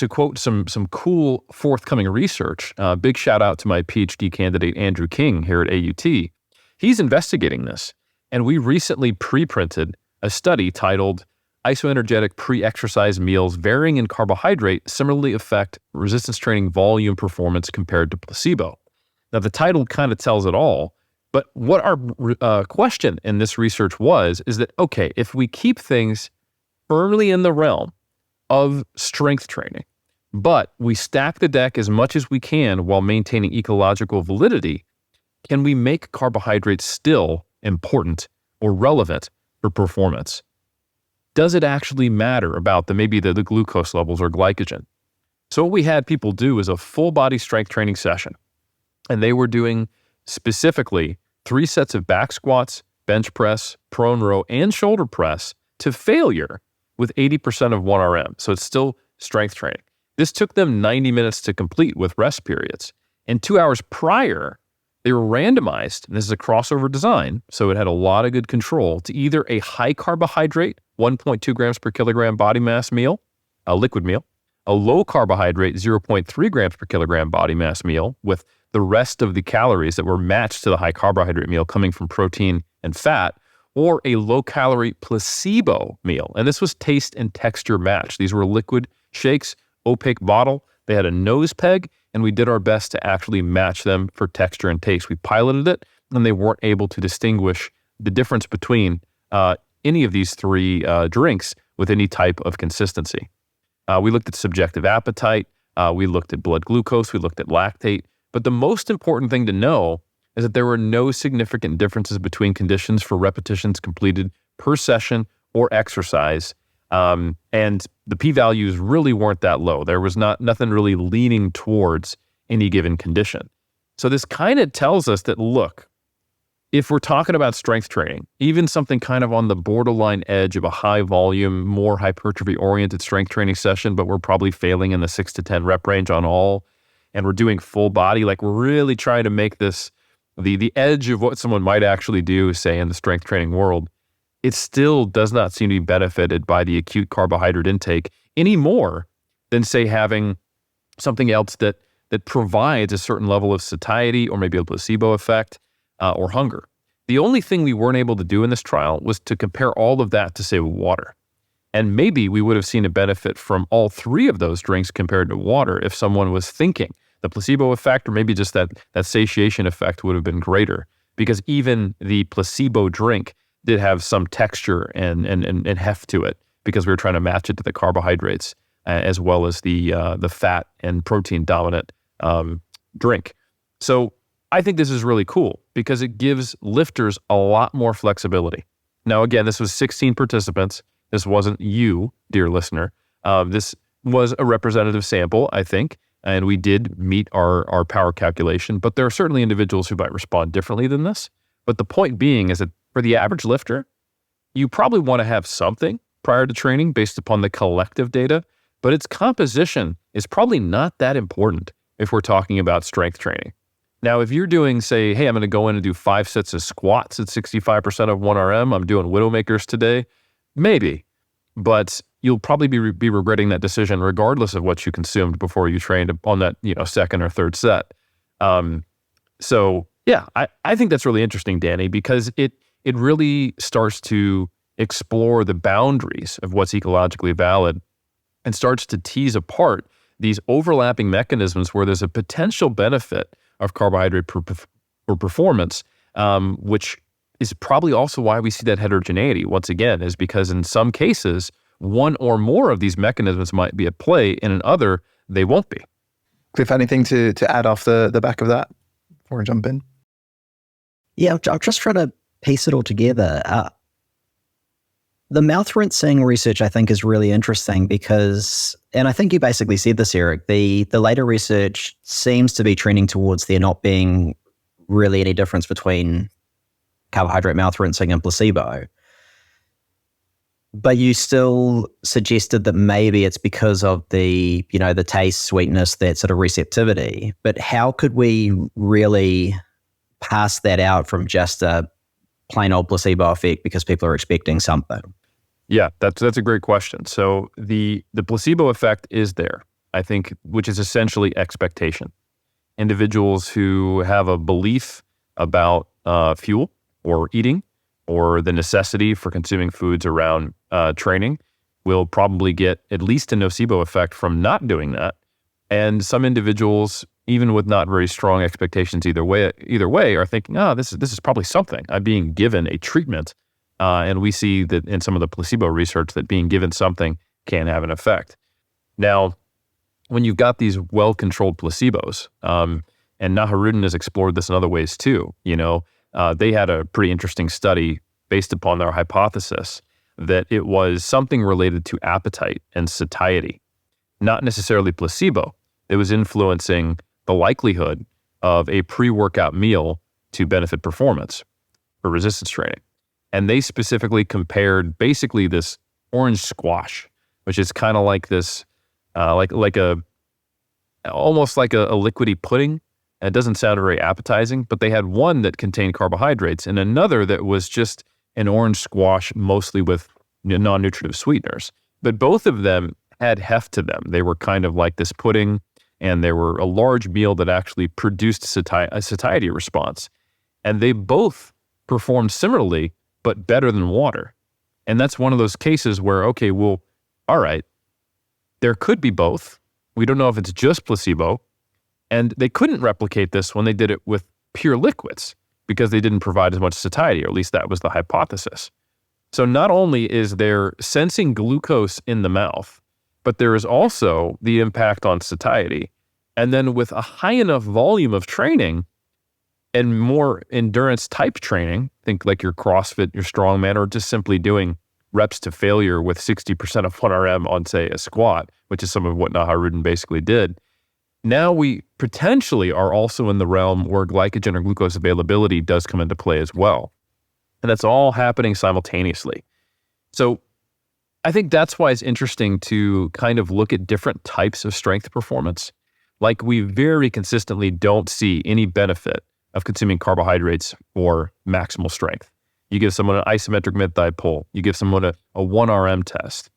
B: quote some cool forthcoming research, big shout out to my PhD candidate, Andrew King, here at AUT. He's investigating this, and we recently pre-printed a study titled Isoenergetic Pre-Exercise Meals Varying in Carbohydrate Similarly Affect Resistance Training Volume Performance Compared to Placebo. Now, the title kind of tells it all, but what our question in this research is that, okay, if we keep things firmly in the realm of strength training, but we stack the deck as much as we can while maintaining ecological validity, can we make carbohydrates still important or relevant for performance? Does it actually matter about maybe the glucose levels or glycogen? So what we had people do is a full body strength training session, and they were doing specifically 3 sets of back squats, bench press, prone row, and shoulder press to failure with 80% of 1 RM. So it's still strength training. This took them 90 minutes to complete with rest periods. And 2 hours prior, they were randomized, and this is a crossover design, so it had a lot of good control, to either a high carbohydrate, 1.2 grams per kilogram body mass meal, a liquid meal, a low carbohydrate, 0.3 grams per kilogram body mass meal, with the rest of the calories that were matched to the high carbohydrate meal coming from protein and fat, or a low-calorie placebo meal. And this was taste and texture matched. These were liquid shakes, opaque bottle. They had a nose peg, and we did our best to actually match them for texture and taste. We piloted it, and they weren't able to distinguish the difference between any of these 3 drinks with any type of consistency. We looked at subjective appetite. We looked at blood glucose. We looked at lactate. But the most important thing to know is that there were no significant differences between conditions for repetitions completed per session or exercise. And the p-values really weren't that low. There was nothing really leaning towards any given condition. So this kind of tells us that, look, if we're talking about strength training, even something kind of on the borderline edge of a high volume, more hypertrophy-oriented strength training session, but we're probably failing in the 6 to 10 rep range on all, and we're doing full body, like we're really trying to make this the edge of what someone might actually do, say, in the strength training world, it still does not seem to be benefited by the acute carbohydrate intake any more than, say, having something else that provides a certain level of satiety or maybe a placebo effect or hunger. The only thing we weren't able to do in this trial was to compare all of that to, say, water. And maybe we would have seen a benefit from all 3 of those drinks compared to water if someone was thinking. The placebo effect, or maybe just that satiation effect, would have been greater, because even the placebo drink did have some texture and heft to it, because we were trying to match it to the carbohydrates as well as the fat and protein dominant drink. So I think this is really cool because it gives lifters a lot more flexibility. Now, again, this was 16 participants. This wasn't you, dear listener. This was a representative sample, I think, and we did meet our power calculation, but there are certainly individuals who might respond differently than this. But the point being is that for the average lifter, you probably want to have something prior to training based upon the collective data, but its composition is probably not that important if we're talking about strength training. Now, if you're doing, say, hey, I'm going to go in and do 5 sets of squats at 65% of 1RM, I'm doing Widowmakers today, maybe, but you'll probably be regretting that decision regardless of what you consumed before you trained on that, second or third set. So yeah, I think that's really interesting, Danny, because it really starts to explore the boundaries of what's ecologically valid and starts to tease apart these overlapping mechanisms where there's a potential benefit of carbohydrate for performance, which is probably also why we see that heterogeneity, once again, is because in some cases, one or more of these mechanisms might be at play, and in other, they won't be.
A: Cliff, anything to add off the back of that before I jump in?
C: Yeah, I'm just trying to piece it all together. The mouth rinsing research, I think, is really interesting because, and I think you basically said this, Eric, the later research seems to be trending towards there not being really any difference between carbohydrate mouth rinsing and placebo. But you still suggested that maybe it's because of the taste, sweetness, that sort of receptivity. But how could we really pass that out from just a plain old placebo effect because people are expecting something?
B: Yeah, that's a great question. So the placebo effect is there, I think, which is essentially expectation. Individuals who have a belief about fuel or eating or the necessity for consuming foods around training will probably get at least a nocebo effect from not doing that. And some individuals, even with not very strong expectations either way, are thinking, this is probably something. I'm being given a treatment. And we see that in some of the placebo research that being given something can have an effect. Now, when you've got these well-controlled placebos, and Naharuddin has explored this in other ways too, they had a pretty interesting study based upon their hypothesis that it was something related to appetite and satiety, not necessarily placebo. It was influencing the likelihood of a pre-workout meal to benefit performance for resistance training. And they specifically compared basically this orange squash, which is kind of like this, almost like a liquidy pudding. And it doesn't sound very appetizing, but they had one that contained carbohydrates and another that was just an orange squash, mostly with non-nutritive sweeteners. But both of them had heft to them. They were kind of like this pudding, and they were a large meal that actually produced a satiety response. And they both performed similarly, but better than water. And that's one of those cases where, okay, well, all right, there could be both. We don't know if it's just placebo. And they couldn't replicate this when they did it with pure liquids because they didn't provide as much satiety, or at least that was the hypothesis. So not only is there sensing glucose in the mouth, but there is also the impact on satiety. And then with a high enough volume of training and more endurance type training, think like your CrossFit, your strongman, or just simply doing reps to failure with 60% of 1RM on, say, a squat, which is some of what Naharuddin basically did. Now we potentially are also in the realm where glycogen or glucose availability does come into play as well. And that's all happening simultaneously. So I think that's why it's interesting to kind of look at different types of strength performance. Like we very consistently don't see any benefit of consuming carbohydrates for maximal strength. You give someone an isometric mid-thigh pull, you give someone a 1RM test.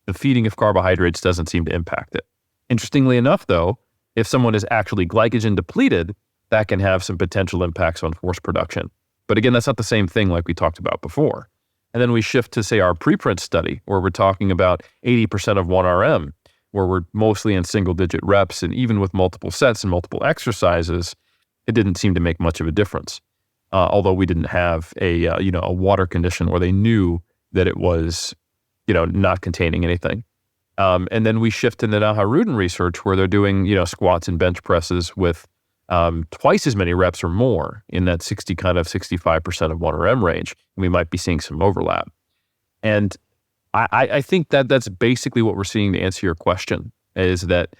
B: The feeding of carbohydrates doesn't seem to impact it. Interestingly enough, though, if someone is actually glycogen depleted, that can have some potential impacts on force production. But again, that's not the same thing like we talked about before. And then we shift to, say, our preprint study, where we're talking about 80% of 1RM, where we're mostly in single-digit reps, and even with multiple sets and multiple exercises, it didn't seem to make much of a difference. Although we didn't have a water condition where they knew that it was, not containing anything. And then we shift into Naharuddin research where they're doing, squats and bench presses with twice as many reps or more in that 65% of 1RM range. We might be seeing some overlap. And I think that that's basically what we're seeing to answer your question, is that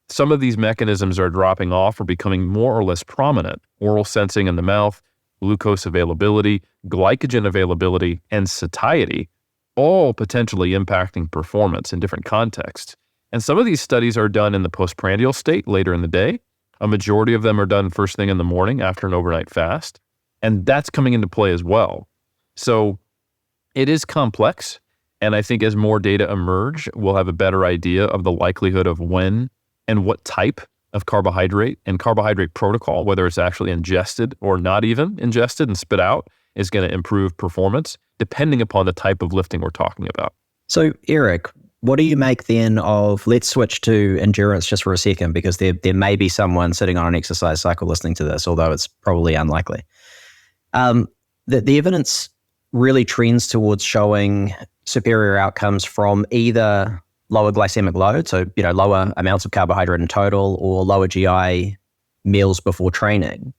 B: some of these mechanisms are dropping off or becoming more or less prominent. Oral sensing in the mouth, glucose availability, glycogen availability, and satiety, all potentially impacting performance in different contexts. And some of these studies are done in the postprandial state later in the day. A majority of them are done first thing in the morning after an overnight fast. And that's coming into play as well. So it is complex. And I think as more data emerge, we'll have a better idea of the likelihood of when and what type of carbohydrate and carbohydrate protocol, whether it's actually ingested or not even ingested and spit out, is going to improve performance, depending upon the type of lifting we're talking about.
C: So, Eric, what do you make then of, let's switch to endurance just for a second, because there may be someone sitting on an exercise cycle listening to this, although it's probably unlikely. The evidence really trends towards showing superior outcomes from either lower glycemic load, so lower amounts of carbohydrate in total, or lower GI meals before training.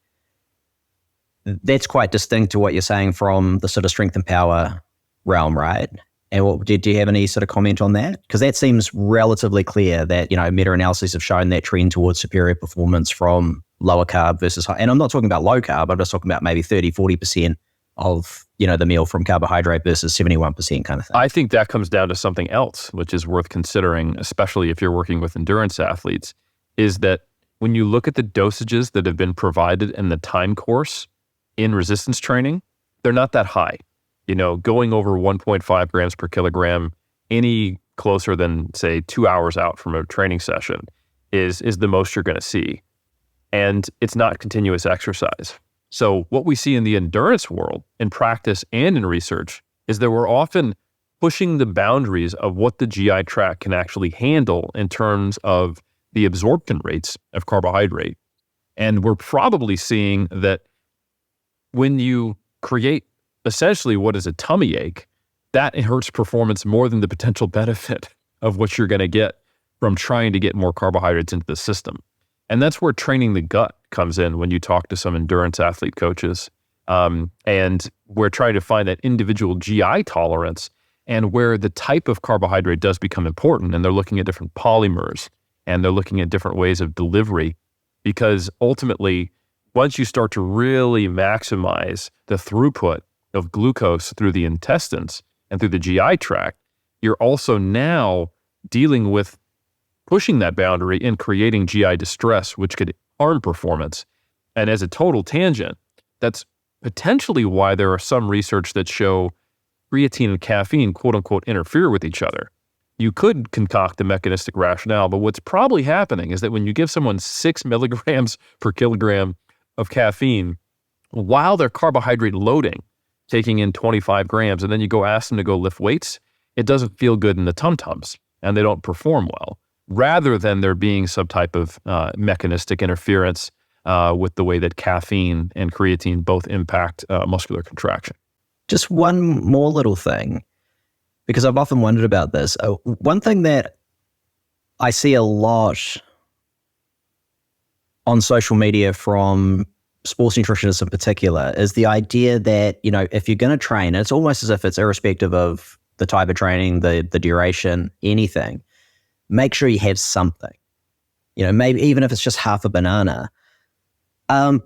C: That's quite distinct to what you're saying from the sort of strength and power realm, right? And do you have any sort of comment on that? Because that seems relatively clear that, meta-analyses have shown that trend towards superior performance from lower carb versus high. And I'm not talking about low carb, I'm just talking about maybe 30-40% of, the meal from carbohydrate versus 71% kind of thing.
B: I think that comes down to something else, which is worth considering, especially if you're working with endurance athletes, is that when you look at the dosages that have been provided in the time course in resistance training, they're not that high. Going over 1.5 grams per kilogram any closer than, say, 2 hours out from a training session is the most you're going to see. And it's not continuous exercise. So what we see in the endurance world, in practice and in research, is that we're often pushing the boundaries of what the GI tract can actually handle in terms of the absorption rates of carbohydrate. And we're probably seeing that when you create essentially what is a tummy ache, that hurts performance more than the potential benefit of what you're going to get from trying to get more carbohydrates into the system. And that's where training the gut comes in when you talk to some endurance athlete coaches. And we're trying to find that individual GI tolerance, and where the type of carbohydrate does become important. And they're looking at different polymers, and they're looking at different ways of delivery, because ultimately, once you start to really maximize the throughput of glucose through the intestines and through the GI tract, you're also now dealing with pushing that boundary and creating GI distress, which could harm performance. And as a total tangent, that's potentially why there are some research that show creatine and caffeine, quote unquote, interfere with each other. You could concoct the mechanistic rationale, but what's probably happening is that when you give someone 6 milligrams per kilogram of caffeine while they're carbohydrate loading, taking in 25 grams, and then you go ask them to go lift weights, it doesn't feel good in the tum-tums and they don't perform well, rather than there being some type of mechanistic interference with the way that caffeine and creatine both impact muscular contraction.
C: Just one more little thing, because I've often wondered about this. One thing that I see a lot on social media from sports nutritionists in particular is the idea that, if you're going to train, it's almost as if it's irrespective of the type of training, the duration, anything, make sure you have something, maybe even if it's just half a banana. I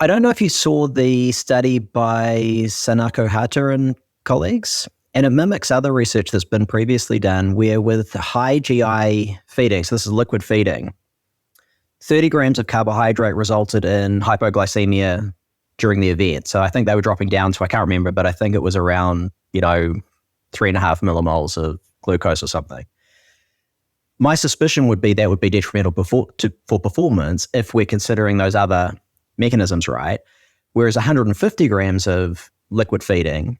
C: don't know if you saw the study by Sanako Hata and colleagues, and it mimics other research that's been previously done where with high GI feeding, so this is liquid feeding, 30 grams of carbohydrate resulted in hypoglycemia during the event. So I think they were dropping down to, I can't remember, but I think it was around, 3.5 millimoles of glucose or something. My suspicion would be that would be detrimental for performance if we're considering those other mechanisms, right? Whereas 150 grams of liquid feeding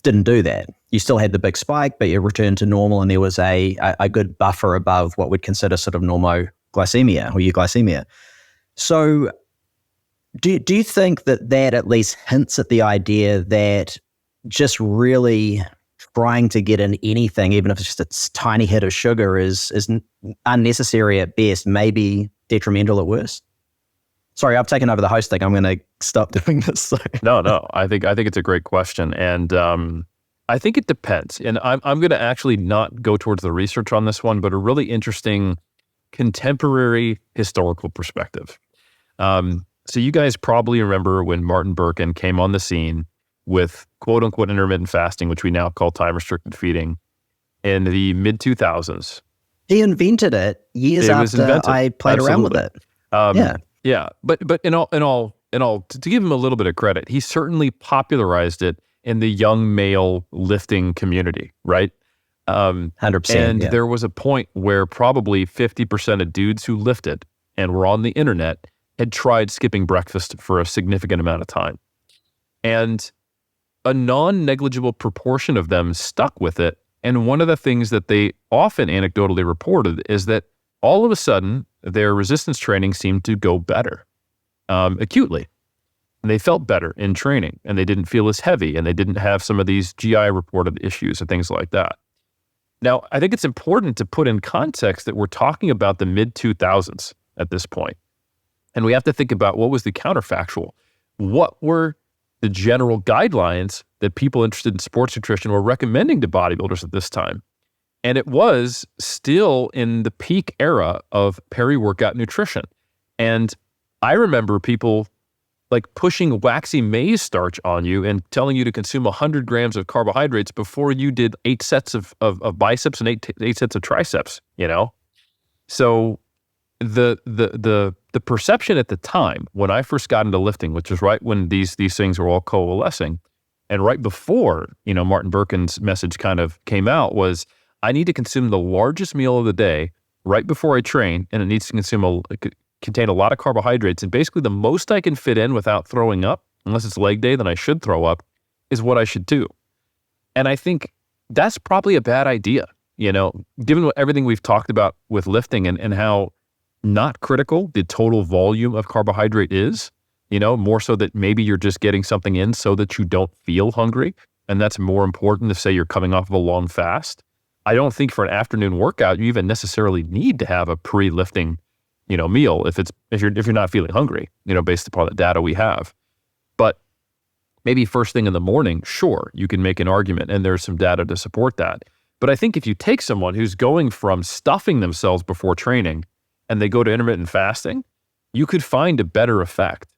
C: didn't do that. You still had the big spike, but you returned to normal, and there was a good buffer above what we'd consider sort of normoglycemia or euglycemia. So do you think that at least hints at the idea that just really trying to get in anything, even if it's just a tiny hit of sugar, is unnecessary at best, maybe detrimental at worst? Sorry, I've taken over the hosting. I'm going to stop doing this. So.
B: No. I think it's a great question, and I think it depends. And I'm going to actually not go towards the research on this one, but a really interesting contemporary historical perspective. So you guys probably remember when Martin Berkhan came on the scene with quote unquote intermittent fasting, which we now call time restricted feeding, in the mid 2000s.
C: He invented it years after I played around with it.
B: Yeah. But in all, to give him a little bit of credit, he certainly popularized it in the young male lifting community, right?
C: 100%.
B: And there was a point where probably 50% of dudes who lifted and were on the internet had tried skipping breakfast for a significant amount of time. And a non-negligible proportion of them stuck with it. And one of the things that they often anecdotally reported is that all of a sudden, their resistance training seemed to go better, acutely. And they felt better in training, and they didn't feel as heavy, and they didn't have some of these GI reported issues and things like that. Now, I think it's important to put in context that we're talking about the mid-2000s at this point. And we have to think about what was the counterfactual. What were the general guidelines that people interested in sports nutrition were recommending to bodybuilders at this time? And it was still in the peak era of peri-workout nutrition. And I remember people like pushing waxy maize starch on you and telling you to consume 100 grams of carbohydrates before you did 8 sets of biceps and eight sets of triceps, you know? So the perception at the time when I first got into lifting, which was right when these things were all coalescing, and right before, Martin Berkhan's message kind of came out, was I need to consume the largest meal of the day right before I train, and it needs to contain a lot of carbohydrates, and basically the most I can fit in without throwing up, unless it's leg day, then I should throw up, is what I should do. And I think that's probably a bad idea, given everything we've talked about with lifting and how not critical the total volume of carbohydrate is, more so that maybe you're just getting something in so that you don't feel hungry. And that's more important to say you're coming off of a long fast. I don't think for an afternoon workout, you even necessarily need to have a pre-lifting, meal if you're not feeling hungry, based upon the data we have. But maybe first thing in the morning, sure, you can make an argument, and there's some data to support that. But I think if you take someone who's going from stuffing themselves before training and they go to intermittent fasting, you could find a better effect.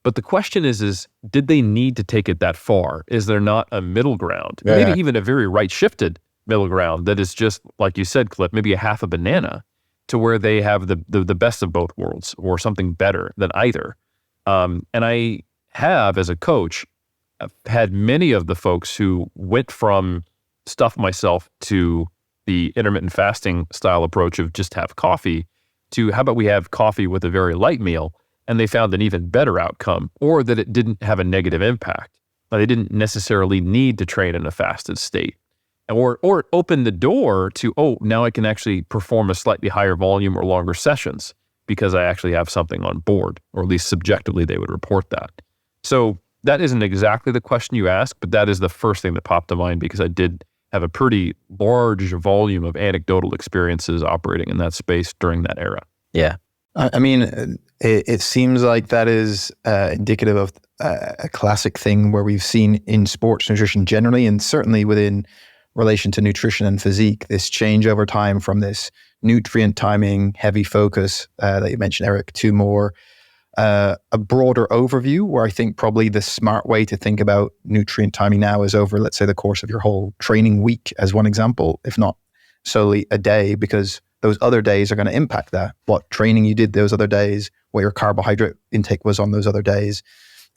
B: But the question is did they need to take it that far? Is there not a middle ground?
A: Yeah.
B: Maybe even a very right-shifted middle ground that is just, like you said, Cliff, maybe a half a banana, to where they have the best of both worlds or something better than either. And I have, as a coach, had many of the folks who went from stuff myself to the intermittent fasting style approach of just have coffee to how about we have coffee with a very light meal, and they found an even better outcome, or that it didn't have a negative impact. Now, they didn't necessarily need to train in a fasted state. Or open the door to, now I can actually perform a slightly higher volume or longer sessions because I actually have something on board, or at least subjectively they would report that. So that isn't exactly the question you asked, but that is the first thing that popped to mind because I did have a pretty large volume of anecdotal experiences operating in that space during that era.
C: Yeah.
A: I mean, it seems like that is indicative of a classic thing where we've seen in sports nutrition generally, and certainly within relation to nutrition and physique, this change over time from this nutrient timing, heavy focus that you mentioned, Eric, to more a broader overview, where I think probably the smart way to think about nutrient timing now is over, let's say, the course of your whole training week as one example, if not solely a day, because those other days are going to impact that. What training you did those other days, what your carbohydrate intake was on those other days,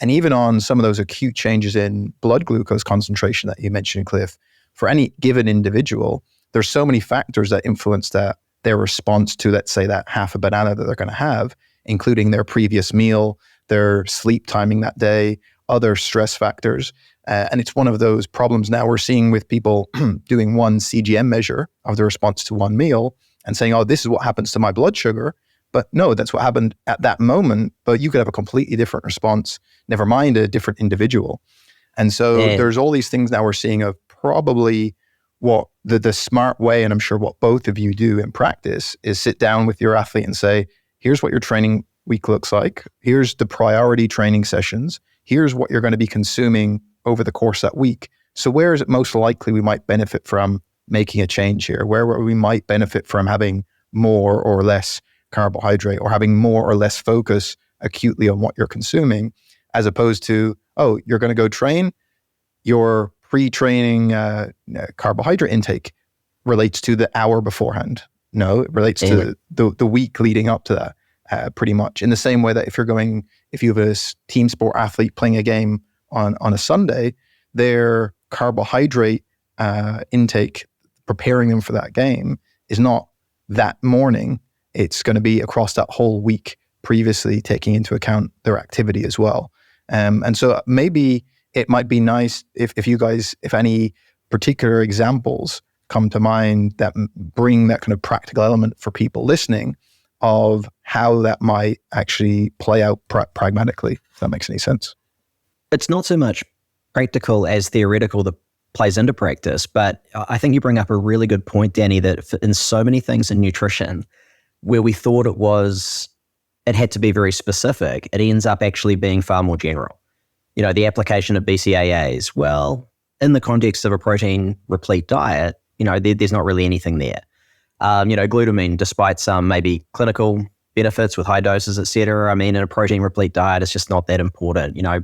A: and even on some of those acute changes in blood glucose concentration that you mentioned, Cliff. For any given individual, there's so many factors that influence their response to, let's say, that half a banana that they're going to have, including their previous meal, their sleep timing that day, other stress factors. And it's one of those problems now we're seeing with people doing one CGM measure of the response to one meal and saying, this is what happens to my blood sugar. But no, that's what happened at that moment. But you could have a completely different response, never mind a different individual. And so there's all these things now we're seeing of probably what the smart way, and I'm sure what both of you do in practice, is sit down with your athlete and say, here's what your training week looks like. Here's the priority training sessions. Here's what you're going to be consuming over the course of that week. So where is it most likely we might benefit from making a change here? Where we might benefit from having more or less carbohydrate, or having more or less focus acutely on what you're consuming, as opposed to, oh, you're going to go train, your pre-training carbohydrate intake relates to the hour beforehand. No, it relates to the week leading up to that, pretty much. In the same way that if you have a team sport athlete playing a game on a Sunday, their carbohydrate intake, preparing them for that game, is not that morning. It's going to be across that whole week previously, taking into account their activity as well. And so maybe it might be nice if you guys, if any particular examples come to mind that bring that kind of practical element for people listening of how that might actually play out pragmatically, if that makes any sense.
C: It's not so much practical as theoretical that plays into practice, but I think you bring up a really good point, Danny, that in so many things in nutrition, where we thought it had to be very specific, it ends up actually being far more general. You know, the application of BCAAs, well, in the context of a protein replete diet, you know, there's not really anything there. Glutamine, despite some maybe clinical benefits with high doses, et cetera, I mean, in a protein replete diet, it's just not that important. You know,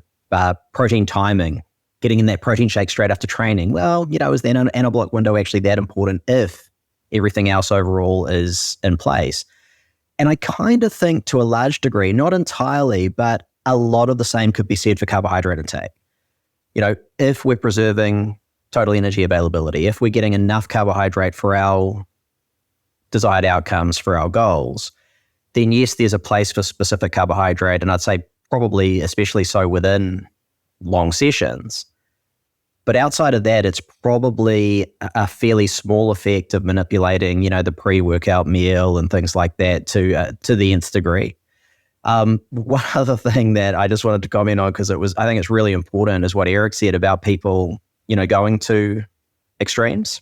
C: protein timing, getting in that protein shake straight after training, well, you know, is that anabolic window actually that important if everything else overall is in place? And I kind of think to a large degree, not entirely, but a lot of the same could be said for carbohydrate intake. You know, if we're preserving total energy availability, if we're getting enough carbohydrate for our desired outcomes, for our goals, then yes, there's a place for specific carbohydrate. And I'd say probably especially so within long sessions. But outside of that, it's probably a fairly small effect of manipulating, you know, the pre-workout meal and things like that to the nth degree. One other thing that I just wanted to comment on, because I think it's really important, is what Eric said about people, you know, going to extremes.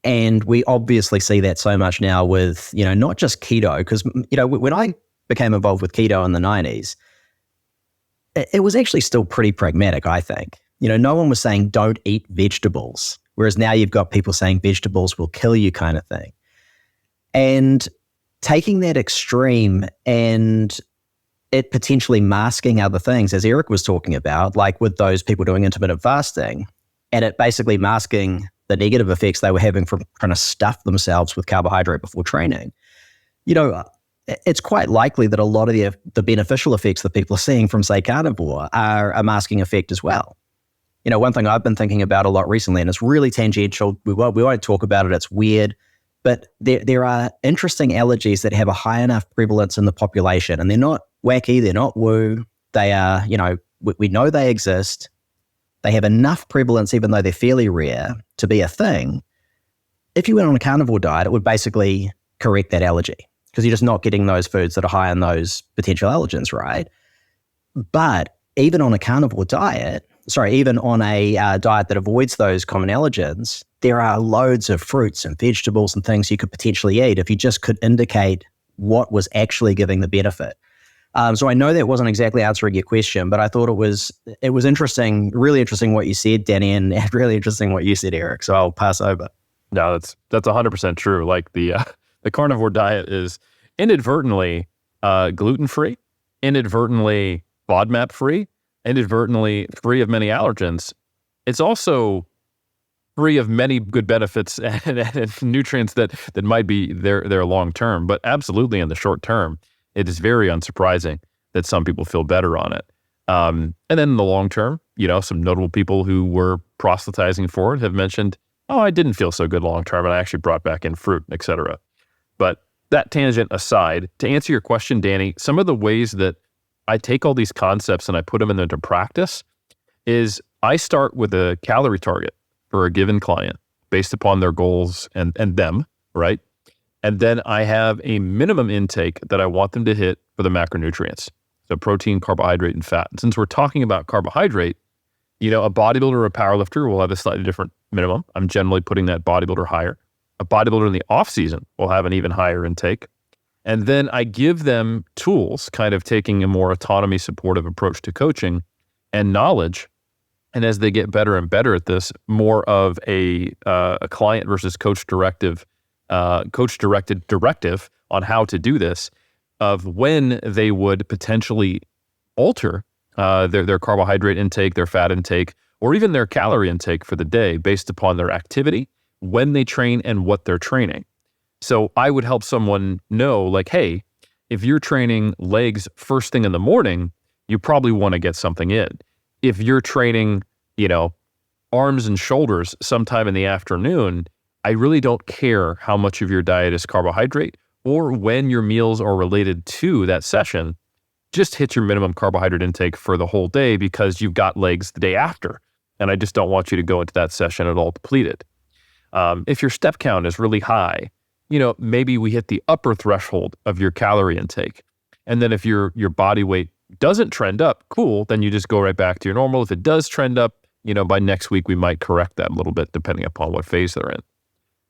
C: And we obviously see that so much now with, you know, not just keto, because, you know, when I became involved with keto in the 90s, it was actually still pretty pragmatic, I think. You know, no one was saying don't eat vegetables, whereas now you've got people saying vegetables will kill you kind of thing. And taking that extreme and it potentially masking other things, as Eric was talking about, like with those people doing intermittent fasting, and it basically masking the negative effects they were having from trying to stuff themselves with carbohydrate before training. You know, it's quite likely that a lot of the beneficial effects that people are seeing from, say, carnivore are a masking effect as well. You know, one thing I've been thinking about a lot recently, and it's really tangential, we won't talk about it, it's weird, but there are interesting allergies that have a high enough prevalence in the population, and they're not wacky, they're not woo, they are, you know, we know they exist, they have enough prevalence even though they're fairly rare to be a thing. If you went on a carnivore diet, it would basically correct that allergy, because you're just not getting those foods that are high in those potential allergens, right? But even on a carnivore diet, even on a diet that avoids those common allergens, there are loads of fruits and vegetables and things you could potentially eat if you just could indicate what was actually giving the benefit. So I know that wasn't exactly answering your question, but I thought it was interesting, really interesting what you said, Danny, and really interesting what you said, Eric. So I'll pass over.
B: No, that's 100% true. Like the carnivore diet is inadvertently gluten-free, inadvertently FODMAP-free, inadvertently free of many allergens. It's also free of many good benefits and nutrients that might be there long term, but absolutely in the short term, it is very unsurprising that some people feel better on it. And then in the long term, you know, some notable people who were proselytizing for it have mentioned, oh, I didn't feel so good long term, and I actually brought back in fruit, etc. But that tangent aside, to answer your question, Danny, some of the ways that I take all these concepts and I put them into practice is I start with a calorie target for a given client based upon their goals and them, right? And then I have a minimum intake that I want them to hit for the macronutrients. So protein, carbohydrate, and fat. And since we're talking about carbohydrate, you know, a bodybuilder or a powerlifter will have a slightly different minimum. I'm generally putting that bodybuilder higher. A bodybuilder in the off season will have an even higher intake. And then I give them tools, kind of taking a more autonomy supportive approach to coaching and knowledge. And as they get better and better at this, more of a client versus coach directed directive on how to do this, of when they would potentially alter their carbohydrate intake, their fat intake, or even their calorie intake for the day based upon their activity, when they train, and what they're training. So I would help someone know, like, hey, if you're training legs first thing in the morning, you probably want to get something in. If you're training, arms and shoulders sometime in the afternoon, I really don't care how much of your diet is carbohydrate or when your meals are related to that session. Just hit your minimum carbohydrate intake for the whole day because you've got legs the day after. And I just don't want you to go into that session at all depleted. If your step count is really high, maybe we hit the upper threshold of your calorie intake. And then if your body weight doesn't trend up, cool, then you just go right back to your normal. If it does trend up, by next week, we might correct that a little bit depending upon what phase they're in.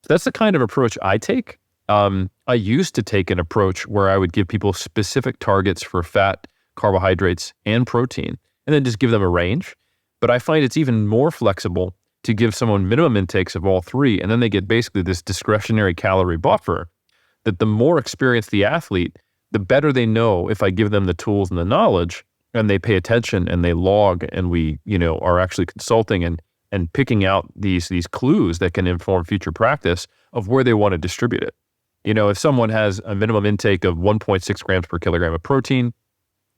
B: So that's the kind of approach I take. I used to take an approach where I would give people specific targets for fat, carbohydrates, and protein, and then just give them a range. But I find it's even more flexible to give someone minimum intakes of all three, and then they get basically this discretionary calorie buffer that the more experienced the athlete, the better they know if I give them the tools and the knowledge, and they pay attention and they log, and we, are actually consulting and picking out these clues that can inform future practice of where they want to distribute it. If someone has a minimum intake of 1.6 grams per kilogram of protein,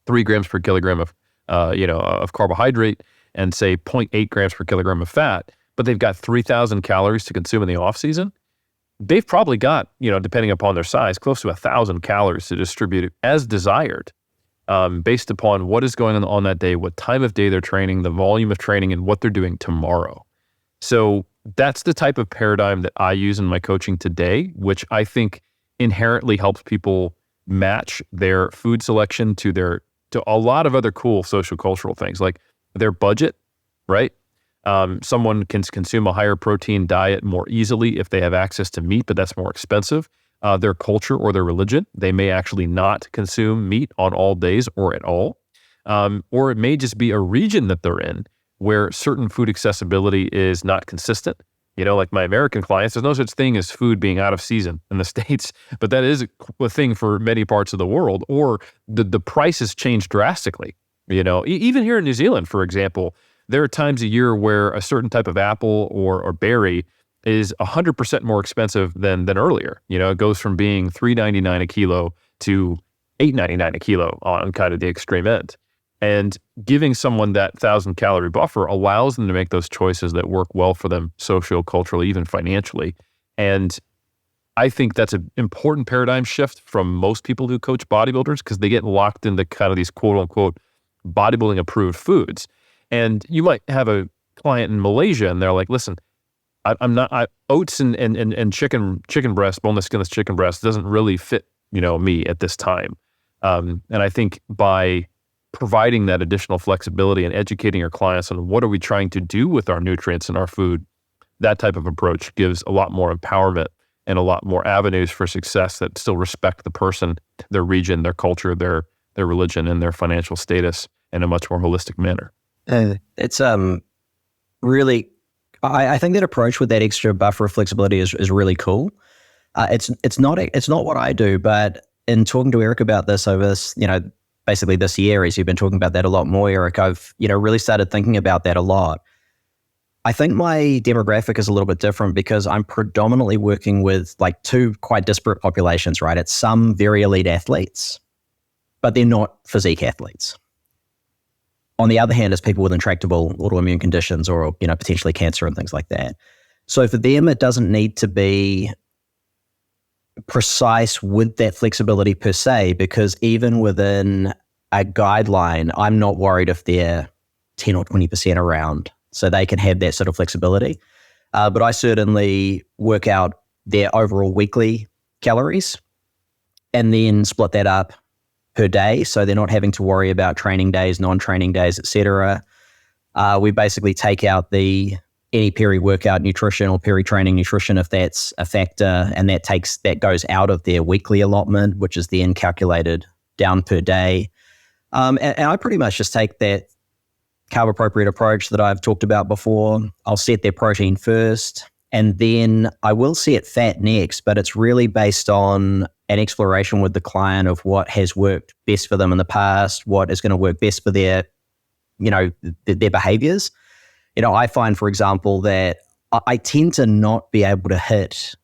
B: 3 grams per kilogram of carbohydrate, and say 0.8 grams per kilogram of fat, but they've got 3,000 calories to consume in the off season, they've probably got, depending upon their size, close to 1,000 calories to distribute as desired, based upon what is going on that day, what time of day they're training, the volume of training, and what they're doing tomorrow. So that's the type of paradigm that I use in my coaching today, which I think inherently helps people match their food selection to a lot of other cool social cultural things, like their budget, right? Someone can consume a higher protein diet more easily if they have access to meat, but that's more expensive. Their culture or their religion, they may actually not consume meat on all days or at all. Or it may just be a region that they're in where certain food accessibility is not consistent. Like my American clients, there's no such thing as food being out of season in the States, but that is a thing for many parts of the world, or the prices change drastically. Even here in New Zealand, for example, there are times a year where a certain type of apple or berry is 100% more expensive than earlier. It goes from being $3.99 a kilo to $8.99 a kilo on kind of the extreme end. And giving someone that 1,000 calorie buffer allows them to make those choices that work well for them socio-culturally, even financially. And I think that's an important paradigm shift from most people who coach bodybuilders, because they get locked into kind of these quote unquote bodybuilding approved foods. And you might have a client in Malaysia and they're like, listen, oats and chicken breast, boneless, skinless chicken breast doesn't really fit, me at this time. And I think by providing that additional flexibility and educating our clients on what are we trying to do with our nutrients in our food, that type of approach gives a lot more empowerment and a lot more avenues for success that still respect the person, their region, their culture, their religion, and their financial status in a much more holistic manner.
C: It's really, I think that approach with that extra buffer of flexibility is really cool. It's not what I do, but in talking to Eric about this over this, basically this year, as you've been talking about that a lot more, Eric, I've, really started thinking about that a lot. I think my demographic is a little bit different because I'm predominantly working with like two quite disparate populations, right? It's some very elite athletes, but they're not physique athletes. On the other hand, it's people with intractable autoimmune conditions or, potentially cancer and things like that. So for them, it doesn't need to be precise with that flexibility per se, because even within a guideline, I'm not worried if they're 10 or 20% around, so they can have that sort of flexibility. But I certainly work out their overall weekly calories and then split that up per day, so they're not having to worry about training days, non-training days, etc. We basically take out the any peri-workout nutrition or peri-training nutrition if that's a factor, and that goes out of their weekly allotment, which is then calculated down per day. And I pretty much just take that carb-appropriate approach that I've talked about before. I'll set their protein first, and then I will set fat next, but it's really based on an exploration with the client of what has worked best for them in the past, what is going to work best for their behaviors. I find, for example, that I tend to not be able to hit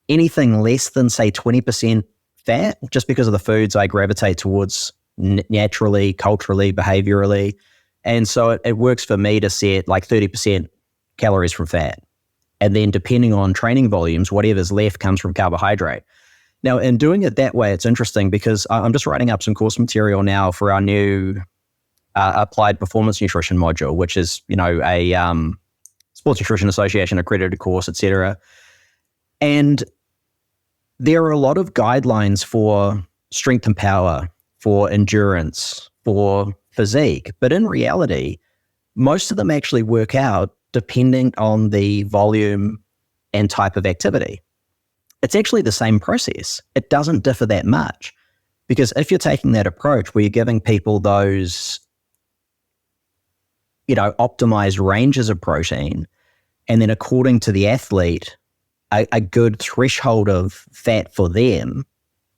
C: anything less than, say, 20% fat, just because of the foods I gravitate towards naturally, culturally, behaviorally. And so it works for me to set like 30% calories from fat. And then depending on training volumes, whatever's left comes from carbohydrate. Now, in doing it that way, it's interesting because I'm just writing up some course material now for our new applied performance nutrition module, which is, a Sports Nutrition Association accredited course, etc. And there are a lot of guidelines for strength and power, for endurance, for physique. But in reality, most of them actually work out depending on the volume and type of activity. It's actually the same process. It doesn't differ that much, because if you're taking that approach where you're giving people those, optimized ranges of protein, and then according to the athlete, a good threshold of fat for them,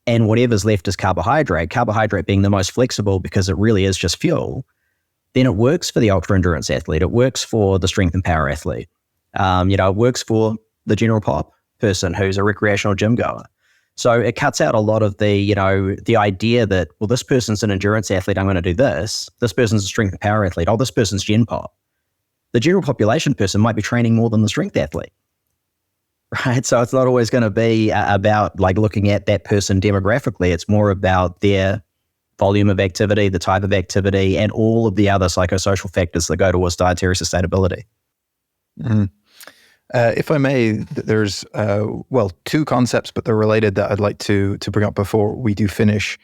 C: and whatever's left is carbohydrate being the most flexible because it really is just fuel, then it works for the ultra endurance athlete. It works for the strength and power athlete. It works for the general pop person who's a recreational gym goer. So it cuts out a lot of the idea that, well, this person's an endurance athlete, I'm going to do this. This person's a strength and power athlete. Oh, this person's gen pop. The general population person might be training more than the strength athlete, right? So it's not always going to be about like looking at that person demographically. It's more about their volume of activity, the type of activity, and all of the other psychosocial factors that go towards dietary sustainability.
A: Mm-hmm. If I may, there's, two concepts, but they're related that I'd like to bring up before we do finish.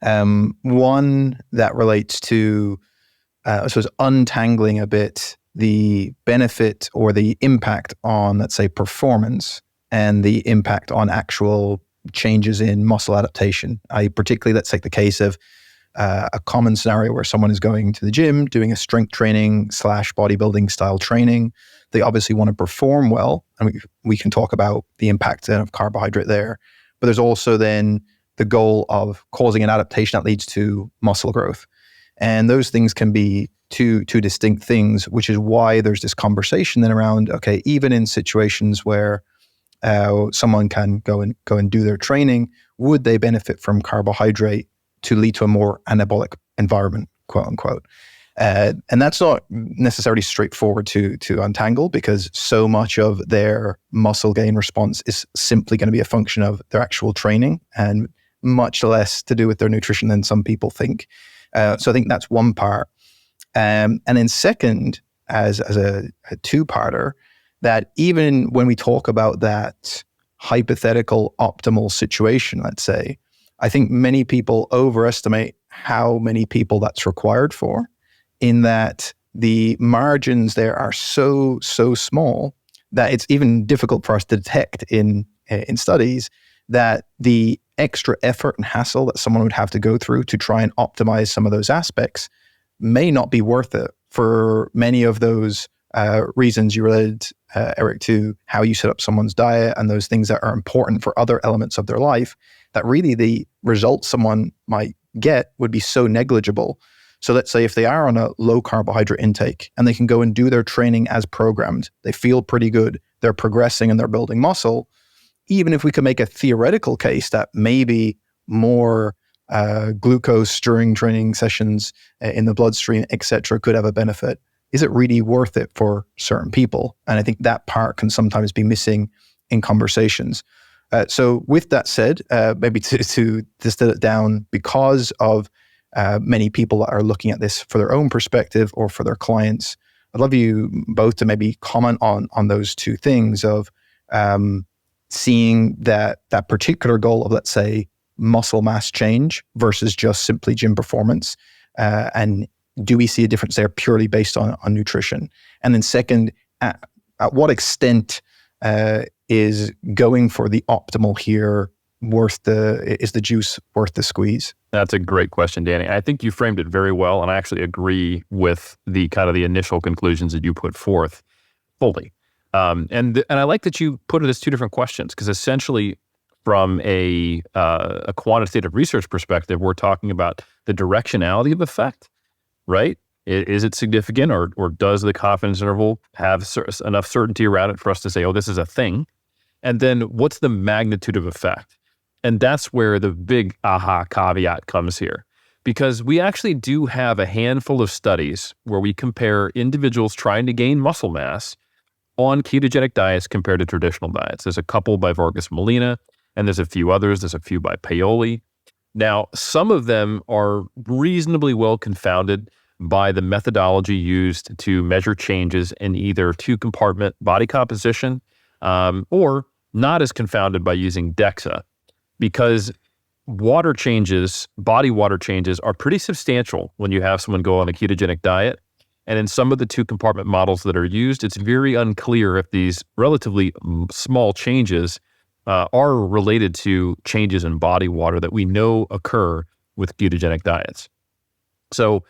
A: One that relates to, I suppose, untangling a bit the benefit or the impact on, let's say, performance and the impact on actual changes in muscle adaptation. Particularly, let's take the case of a common scenario where someone is going to the gym, doing a strength training / bodybuilding style training. They obviously want to perform well, and we can talk about the impact then of carbohydrate there. But there's also then the goal of causing an adaptation that leads to muscle growth. And those things can be two distinct things, which is why there's this conversation then around, okay, even in situations where someone can go and do their training, would they benefit from carbohydrate to lead to a more anabolic environment, quote unquote? And that's not necessarily straightforward to untangle, because so much of their muscle gain response is simply going to be a function of their actual training and much less to do with their nutrition than some people think. So I think that's one part. And then second, as a two-parter, that even when we talk about that hypothetical optimal situation, let's say, I think many people overestimate how many people that's required for, in that the margins there are so small that it's even difficult for us to detect in studies that the extra effort and hassle that someone would have to go through to try and optimize some of those aspects may not be worth it for many of those reasons you related, Eric, to how you set up someone's diet and those things that are important for other elements of their life, that really the results someone might get would be so negligible. So let's say if they are on a low carbohydrate intake and they can go and do their training as programmed, they feel pretty good, they're progressing and they're building muscle, even if we could make a theoretical case that maybe more glucose during training sessions in the bloodstream, etc., could have a benefit, is it really worth it for certain people? And I think that part can sometimes be missing in conversations. So with that said, maybe to distill it down, because of many people that are looking at this for their own perspective or for their clients, I'd love you both to maybe comment on those two things of seeing that particular goal of, let's say, muscle mass change versus just simply gym performance. And do we see a difference there purely based on nutrition? And then second, at what extent is going for the optimal here is the juice worth the squeeze?
B: That's a great question, Danny. I think you framed it very well, and I actually agree with the kind of the initial conclusions that you put forth fully. And I like that you put it as two different questions, because essentially from a quantitative research perspective, we're talking about the directionality of effect, right? Is it significant, or does the confidence interval have enough certainty around it for us to say, oh, this is a thing? And then what's the magnitude of effect? And that's where the big aha caveat comes here, because we actually do have a handful of studies where we compare individuals trying to gain muscle mass on ketogenic diets compared to traditional diets. There's a couple by Vargas Molina, and there's a few others. There's a few by Paoli. Now, some of them are reasonably well confounded by the methodology used to measure changes in either two-compartment body composition, or not as confounded by using DEXA, because body water changes are pretty substantial when you have someone go on a ketogenic diet. And in some of the two-compartment models that are used, it's very unclear if these relatively small changes are related to changes in body water that we know occur with ketogenic diets. So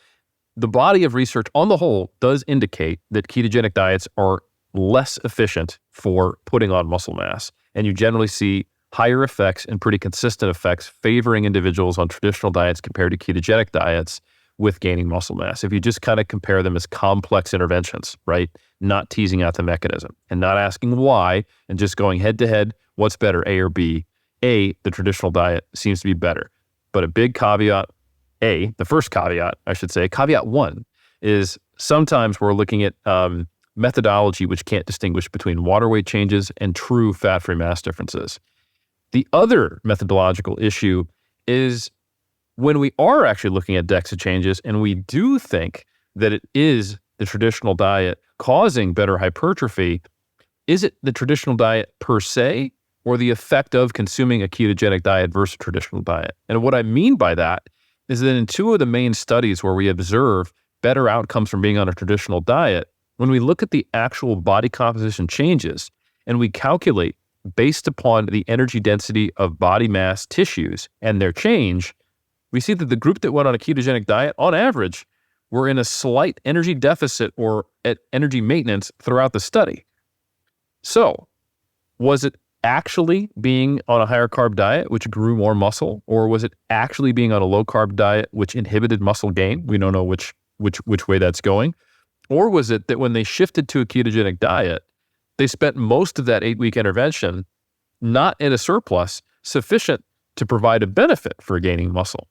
B: the body of research on the whole does indicate that ketogenic diets are less efficient for putting on muscle mass. And you generally see higher effects and pretty consistent effects favoring individuals on traditional diets compared to ketogenic diets with gaining muscle mass. If you just kind of compare them as complex interventions, right? Not teasing out the mechanism and not asking why, and just going head to head, what's better, A or B? A, the traditional diet seems to be better. But a big caveat, the first caveat, I should say, caveat one, is sometimes we're looking at methodology which can't distinguish between water weight changes and true fat-free mass differences. The other methodological issue is when we are actually looking at DEXA changes and we do think that it is the traditional diet causing better hypertrophy, is it the traditional diet per se or the effect of consuming a ketogenic diet versus a traditional diet? And what I mean by that is that in two of the main studies where we observe better outcomes from being on a traditional diet, when we look at the actual body composition changes and we calculate based upon the energy density of body mass tissues and their change, we see that the group that went on a ketogenic diet, on average, were in a slight energy deficit or at energy maintenance throughout the study. So, was it actually being on a higher carb diet, which grew more muscle, or was it actually being on a low carb diet, which inhibited muscle gain? We don't know which way that's going. Or was it that when they shifted to a ketogenic diet, they spent most of that 8-week intervention not in a surplus sufficient to provide a benefit for gaining muscle?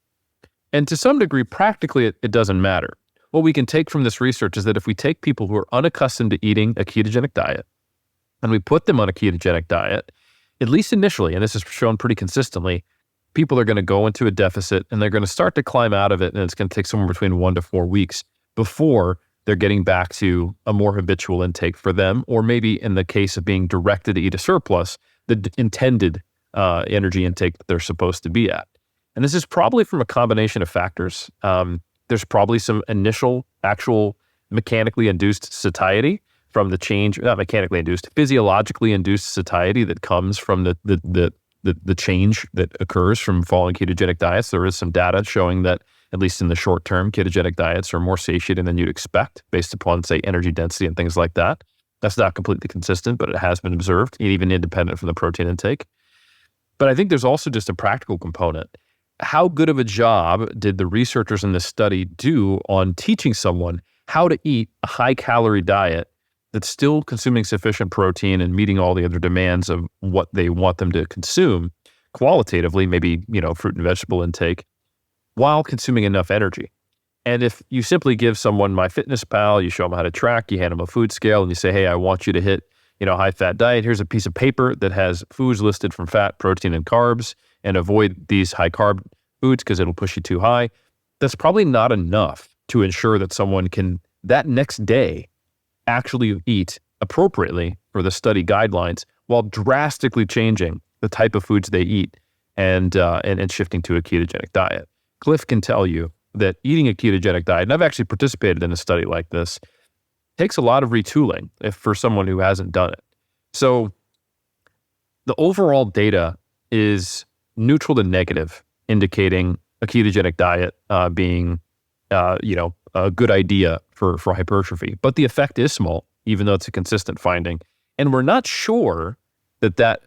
B: And to some degree, practically, it doesn't matter. What we can take from this research is that if we take people who are unaccustomed to eating a ketogenic diet and we put them on a ketogenic diet, at least initially, and this is shown pretty consistently, people are going to go into a deficit and they're going to start to climb out of it, and it's going to take somewhere between 1 to 4 weeks before they're getting back to a more habitual intake for them, or maybe in the case of being directed to eat a surplus, the intended energy intake that they're supposed to be at. And this is probably from a combination of factors. There's probably some initial actual mechanically induced satiety from the change, not mechanically induced, physiologically induced satiety that comes from the change that occurs from following ketogenic diets. There is some data showing that, at least in the short term, ketogenic diets are more satiating than you'd expect based upon, say, energy density and things like that. That's not completely consistent, but it has been observed, even independent from the protein intake. But I think there's also just a practical component. How good of a job did the researchers in this study do on teaching someone how to eat a high-calorie diet that's still consuming sufficient protein and meeting all the other demands of what they want them to consume qualitatively, maybe, fruit and vegetable intake, while consuming enough energy? And if you simply give someone MyFitnessPal, you show them how to track, you hand them a food scale, and you say, hey, I want you to hit, high-fat diet. Here's a piece of paper that has foods listed from fat, protein, and carbs, and avoid these high-carb foods because it'll push you too high. That's probably not enough to ensure that someone can, that next day, actually eat appropriately for the study guidelines while drastically changing the type of foods they eat and shifting to a ketogenic diet. Cliff can tell you that eating a ketogenic diet, and I've actually participated in a study like this, takes a lot of retooling for someone who hasn't done it. So the overall data is neutral to negative, indicating a ketogenic diet being a good idea for hypertrophy. But the effect is small, even though it's a consistent finding. And we're not sure that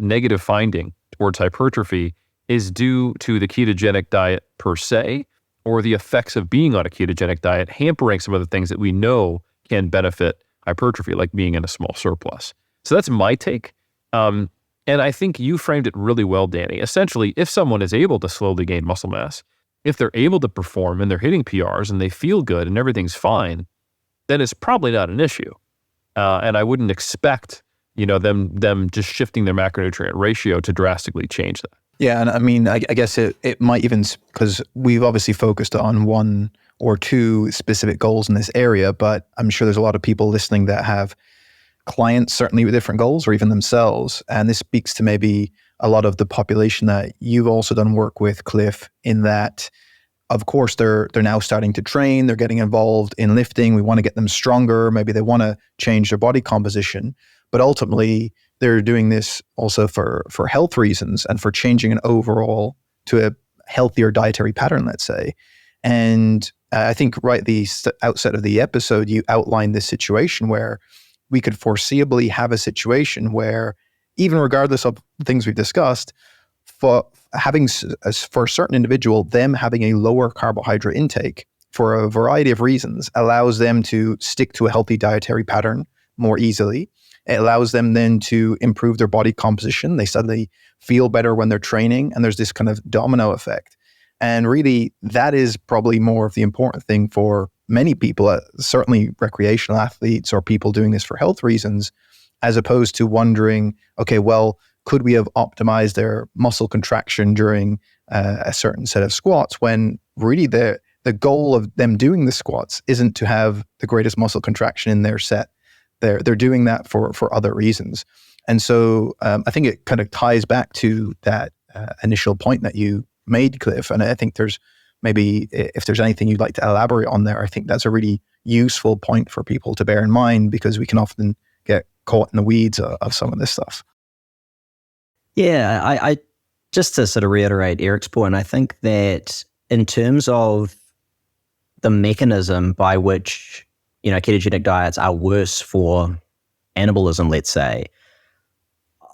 B: negative finding towards hypertrophy is due to the ketogenic diet per se, or the effects of being on a ketogenic diet hampering some of the things that we know can benefit hypertrophy, like being in a small surplus. So that's my take. And I think you framed it really well, Danny. Essentially, if someone is able to slowly gain muscle mass, if they're able to perform and they're hitting PRs and they feel good and everything's fine, then it's probably not an issue. And I wouldn't expect, them just shifting their macronutrient ratio to drastically change that.
A: Yeah, and I mean, I guess it might even, because we've obviously focused on one or two specific goals in this area, but I'm sure there's a lot of people listening that have clients certainly with different goals, or even themselves. And this speaks to maybe a lot of the population that you've also done work with, Cliff, in that, of course, they're now starting to train, they're getting involved in lifting, we want to get them stronger, maybe they want to change their body composition, but ultimately they're doing this also for health reasons and for changing an overall to a healthier dietary pattern, let's say. And I think right at the outset of the episode, you outlined this situation where we could foreseeably have a situation where, even regardless of the things we've discussed, for a certain individual, them having a lower carbohydrate intake for a variety of reasons allows them to stick to a healthy dietary pattern more easily. It allows them then to improve their body composition. They suddenly feel better when they're training, and there's this kind of domino effect. And really, that is probably more of the important thing for many people, certainly recreational athletes or people doing this for health reasons, as opposed to wondering, okay, well, could we have optimized their muscle contraction during a certain set of squats, when really the goal of them doing the squats isn't to have the greatest muscle contraction in their set. They're doing that for other reasons. And so I think it kind of ties back to that initial point that you made, Cliff. And I think there's maybe, if there's anything you'd like to elaborate on there, I think that's a really useful point for people to bear in mind, because we can often get caught in the weeds of some of this stuff.
C: Yeah, I just to sort of reiterate Eric's point, I think that in terms of the mechanism by which, ketogenic diets are worse for anabolism, let's say,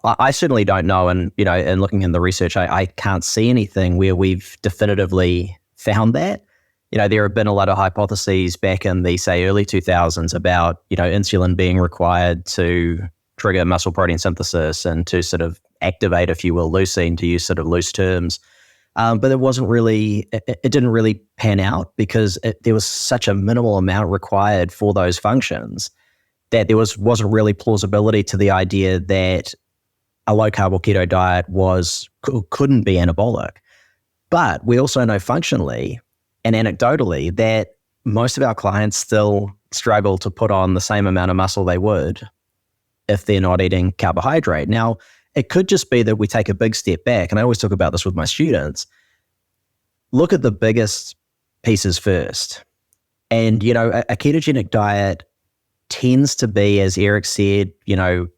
C: I certainly don't know. And, in looking in the research, I can't see anything where we've definitively found that. There have been a lot of hypotheses back in the, say, early 2000s about, insulin being required to trigger muscle protein synthesis and to sort of activate, if you will, leucine, to use sort of loose terms. But it didn't really pan out, because there was such a minimal amount required for those functions that there wasn't really plausibility to the idea that a low-carb or keto diet couldn't be anabolic. But we also know functionally and anecdotally that most of our clients still struggle to put on the same amount of muscle they would if they're not eating carbohydrate. Now, it could just be that we take a big step back, and I always talk about this with my students. Look at the biggest pieces first. And, a ketogenic diet tends to be, as Eric said,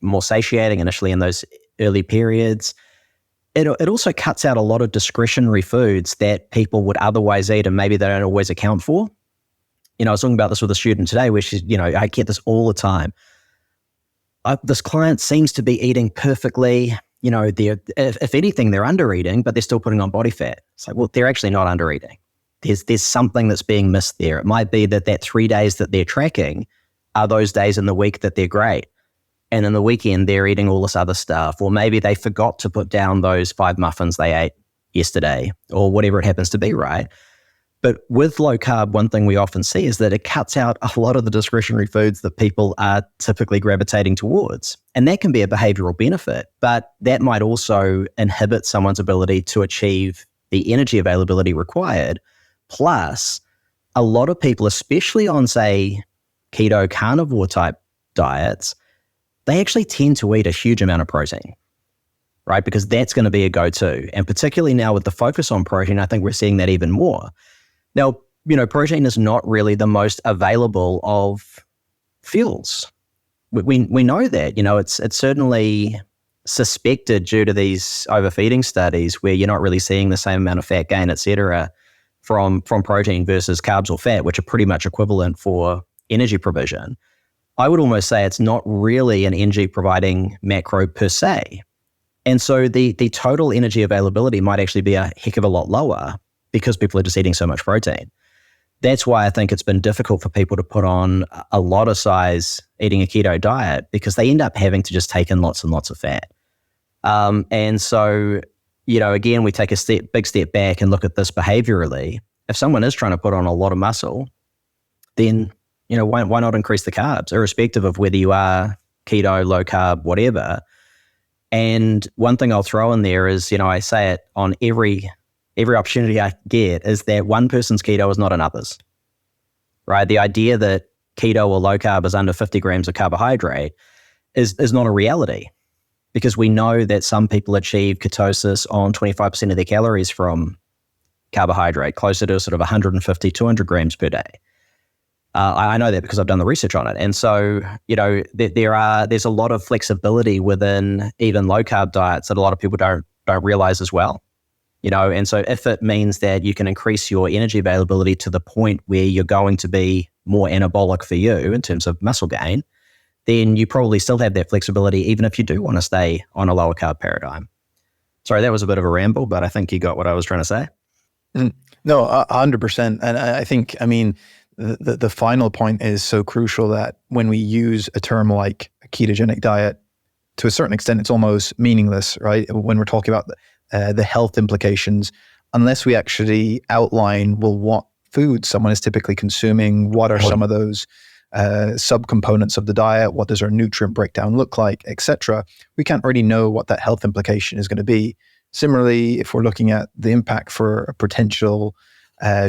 C: more satiating initially in those early periods. It also cuts out a lot of discretionary foods that people would otherwise eat and maybe they don't always account for. I was talking about this with a student today, where she's, I get this all the time. This client seems to be eating perfectly. If anything, they're under eating, but they're still putting on body fat. It's like, well, they're actually not under eating. There's something that's being missed there. It might be that 3 days that they're tracking are those days in the week that they're great. And in the weekend, they're eating all this other stuff. Or maybe they forgot to put down those 5 muffins they ate yesterday, or whatever it happens to be, right? But with low carb, one thing we often see is that it cuts out a lot of the discretionary foods that people are typically gravitating towards. And that can be a behavioral benefit, but that might also inhibit someone's ability to achieve the energy availability required. Plus, a lot of people, especially on, say, keto carnivore type diets, they actually tend to eat a huge amount of protein, right? Because that's going to be a go-to. And particularly now with the focus on protein, I think we're seeing that even more. Now, protein is not really the most available of fuels. We know that, it's certainly suspected due to these overfeeding studies where you're not really seeing the same amount of fat gain, et cetera, from protein versus carbs or fat, which are pretty much equivalent for energy provision. I would almost say it's not really an energy providing macro per se. And so the total energy availability might actually be a heck of a lot lower because people are just eating so much protein. That's why I think it's been difficult for people to put on a lot of size eating a keto diet, because they end up having to just take in lots and lots of fat. And so, again, we take a big step back and look at this behaviorally. If someone is trying to put on a lot of muscle, then, why not increase the carbs, irrespective of whether you are keto, low carb, whatever. And one thing I'll throw in there is, I say it on every opportunity I get, is that one person's keto is not another's, right? The idea that keto or low carb is under 50 grams of carbohydrate is not a reality, because we know that some people achieve ketosis on 25% of their calories from carbohydrate, closer to sort of 150, 200 grams per day. I know that because I've done the research on it. And so, there's a lot of flexibility within even low carb diets that a lot of people don't realize as well. And so if it means that you can increase your energy availability to the point where you're going to be more anabolic for you in terms of muscle gain, then you probably still have that flexibility, even if you do want to stay on a lower carb paradigm. Sorry, that was a bit of a ramble, but I think you got what I was trying to say.
A: No, 100%. And I think, the final point is so crucial, that when we use a term like a ketogenic diet, to a certain extent, it's almost meaningless, right? When we're talking about the health implications, unless we actually outline, what food someone is typically consuming, what are some of those subcomponents of the diet, what does our nutrient breakdown look like, etc. We can't really know what that health implication is going to be. Similarly, if we're looking at the impact for a potential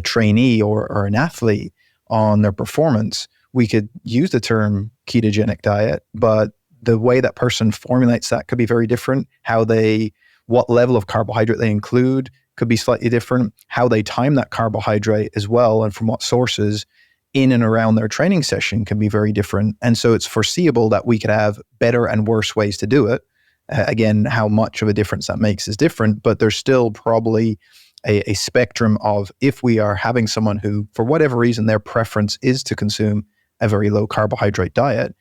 A: trainee or an athlete on their performance, we could use the term ketogenic diet, but the way that person formulates that could be very different. What level of carbohydrate they include could be slightly different. How they time that carbohydrate as well, and from what sources in and around their training session, can be very different. And so it's foreseeable that we could have better and worse ways to do it. Again, how much of a difference that makes is different, but there's still probably a spectrum of, if we are having someone who, for whatever reason, their preference is to consume a very low carbohydrate diet,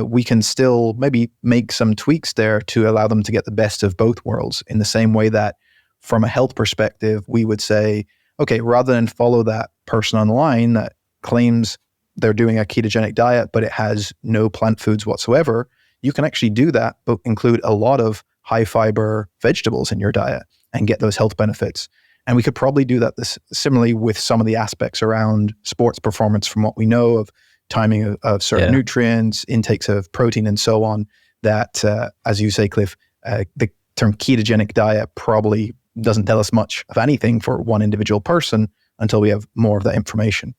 A: we can still maybe make some tweaks there to allow them to get the best of both worlds, in the same way that from a health perspective, we would say, okay, rather than follow that person online that claims they're doing a ketogenic diet, but it has no plant foods whatsoever, you can actually do that, but include a lot of high fiber vegetables in your diet and get those health benefits. And we could probably do that similarly with some of the aspects around sports performance, from what we know of timing of certain nutrients, intakes of protein, and so on, that, as you say, Cliff, the term ketogenic diet probably doesn't tell us much of anything for one individual person until we have more of that information.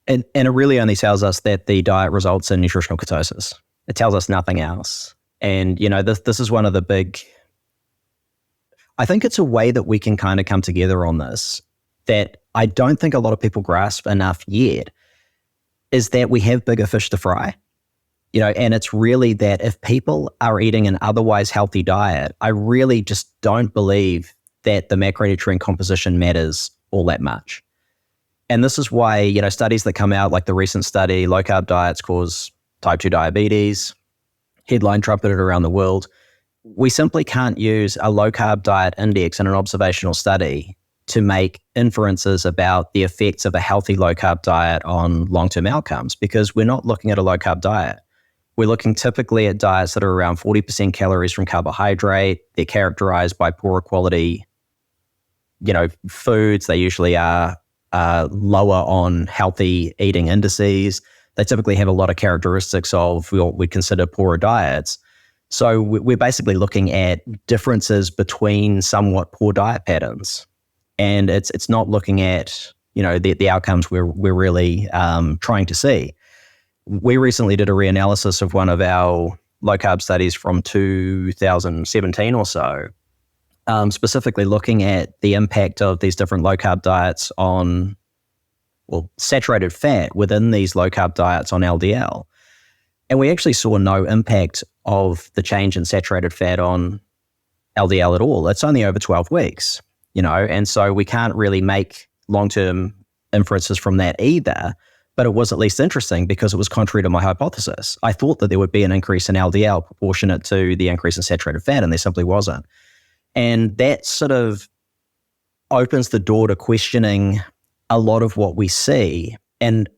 C: And it really only tells us that the diet results in nutritional ketosis. It tells us nothing else. And, this is one of the big... I think it's a way that we can kind of come together on this that I don't think a lot of people grasp enough yet, is that we have bigger fish to fry. And it's really that if people are eating an otherwise healthy diet, I really just don't believe that the macronutrient composition matters all that much. And this is why, studies that come out, like the recent study, low carb diets cause type 2 diabetes, headline trumpeted around the world. We simply can't use a low carb diet index in an observational study to make inferences about the effects of a healthy low carb diet on long-term outcomes, because we're not looking at a low carb diet. We're looking typically at diets that are around 40% calories from carbohydrate. They're characterized by poorer quality, foods. They usually are lower on healthy eating indices. They typically have a lot of characteristics of what we consider poorer diets. So we're basically looking at differences between somewhat poor diet patterns. And it's not looking at, the outcomes we're really trying to see. We recently did a reanalysis of one of our low carb studies from 2017 or so, specifically looking at the impact of these different low carb diets on saturated fat within these low-carb diets on LDL. And we actually saw no impact of the change in saturated fat on LDL at all. It's only over 12 weeks, and so we can't really make long-term inferences from that either. But it was at least interesting because it was contrary to my hypothesis. I thought that there would be an increase in LDL proportionate to the increase in saturated fat, and there simply wasn't. And that sort of opens the door to questioning a lot of what we see. And,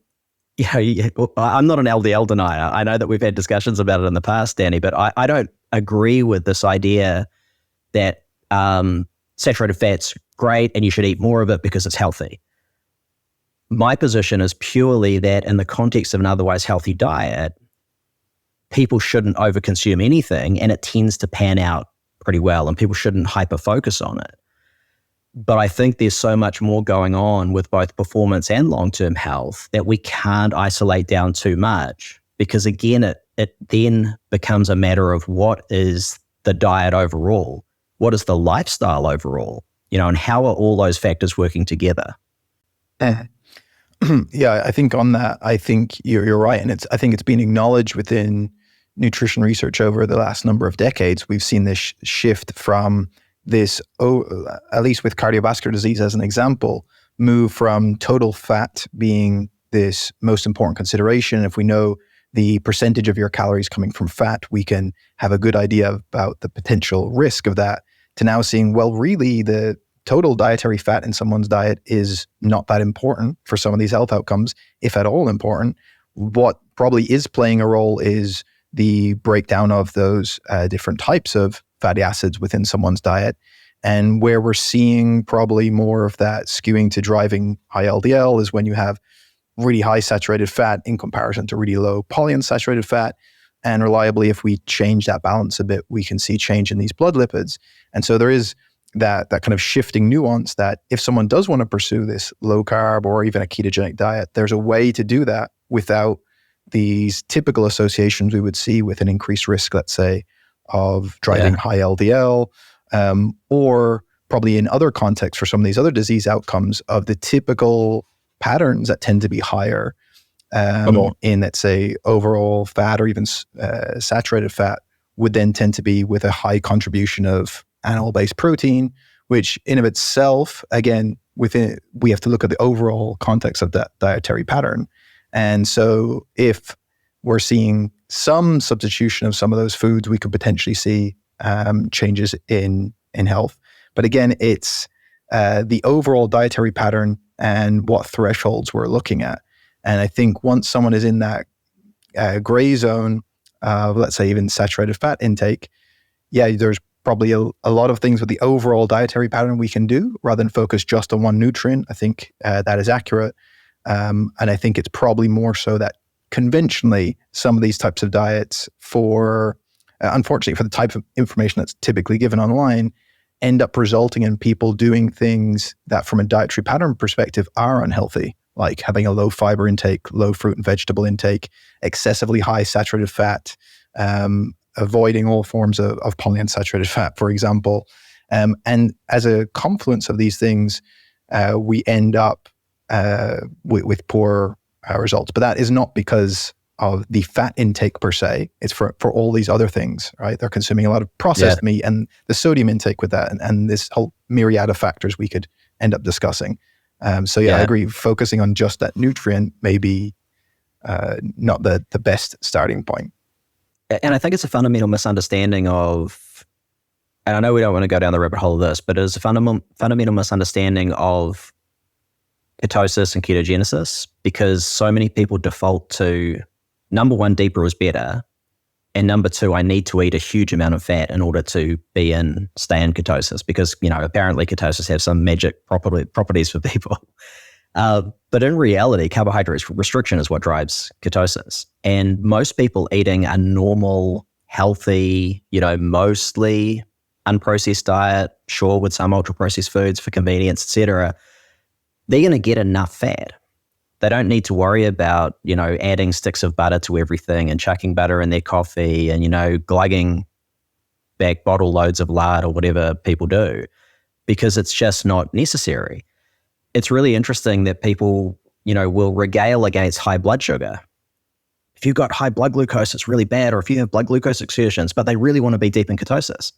C: I'm not an LDL denier. I know that we've had discussions about it in the past, Danny, but I don't agree with this idea that saturated fat's great and you should eat more of it because it's healthy. My position is purely that in the context of an otherwise healthy diet, people shouldn't overconsume anything, and it tends to pan out pretty well, and people shouldn't hyper-focus on it. But I think there's so much more going on with both performance and long-term health that we can't isolate down too much, because again, it then becomes a matter of what is the diet overall, what is the lifestyle overall, and how are all those factors working together?
A: Yeah, I think on that, I think you're right. And I think it's been acknowledged within nutrition research over the last number of decades. We've seen this shift from this, at least with cardiovascular disease as an example, move from total fat being this most important consideration. If we know the percentage of your calories coming from fat, we can have a good idea about the potential risk of that, to now seeing, well, really the total dietary fat in someone's diet is not that important for some of these health outcomes, if at all important. What probably is playing a role is the breakdown of those different types of fatty acids within someone's diet. And where we're seeing probably more of that skewing to driving high LDL is when you have really high saturated fat in comparison to really low polyunsaturated fat. And reliably, if we change that balance a bit, we can see change in these blood lipids. And so there is that kind of shifting nuance that if someone does want to pursue this low carb or even a ketogenic diet, there's a way to do that without these typical associations we would see with an increased risk, let's say, of driving high LDL, or probably in other contexts for some of these other disease outcomes of the typical patterns that tend to be higher in, let's say, overall fat or even saturated fat would then tend to be with a high contribution of animal-based protein, which in of itself, again, we have to look at the overall context of that dietary pattern. And so if we're seeing some substitution of some of those foods, we could potentially see changes in health. But again, it's the overall dietary pattern and what thresholds we're looking at. And I think once someone is in that gray zone of, let's say, even saturated fat intake, there's probably a lot of things with the overall dietary pattern we can do rather than focus just on one nutrient. I think that is accurate. And I think it's probably more so that conventionally some of these types of diets unfortunately for the type of information that's typically given online, end up resulting in people doing things that from a dietary pattern perspective are unhealthy, like having a low fiber intake, low fruit and vegetable intake, excessively high saturated fat, avoiding all forms of polyunsaturated fat, for example. And as a confluence of these things, we end up with poor results. But that is not because of the fat intake per se. It's for all these other things, right? They're consuming a lot of processed meat and the sodium intake with that and this whole myriad of factors we could end up discussing. I agree. Focusing on just that nutrient may be not the best starting point.
C: And I think it's a fundamental misunderstanding of, and I know we don't want to go down the rabbit hole of this, but it's a fundamental misunderstanding of ketosis and ketogenesis, because so many people default to, number one, deeper is better, and number two, I need to eat a huge amount of fat in order to stay in ketosis, because apparently ketosis has some magic properties for people. But in reality, carbohydrate restriction is what drives ketosis. And most people eating a normal, healthy, mostly unprocessed diet, sure, with some ultra-processed foods for convenience, etc., they're going to get enough fat. They don't need to worry about, adding sticks of butter to everything and chucking butter in their coffee and, glugging back bottle loads of lard or whatever people do, because it's just not necessary. It's really interesting that people will regale against high blood sugar. If you've got high blood glucose, it's really bad, or if you have blood glucose excursions, but they really want to be deep in ketosis.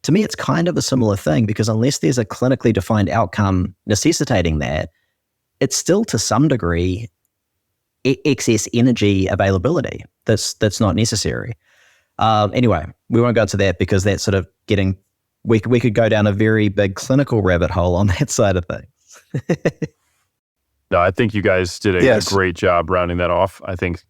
C: To me, it's kind of a similar thing, because unless there's a clinically defined outcome necessitating that, it's still to some degree excess energy availability that's not necessary. Anyway, we won't go into that, because that's sort of we could go down a very big clinical rabbit hole on that side of things.
B: No, I think you guys did a great job rounding that off. I think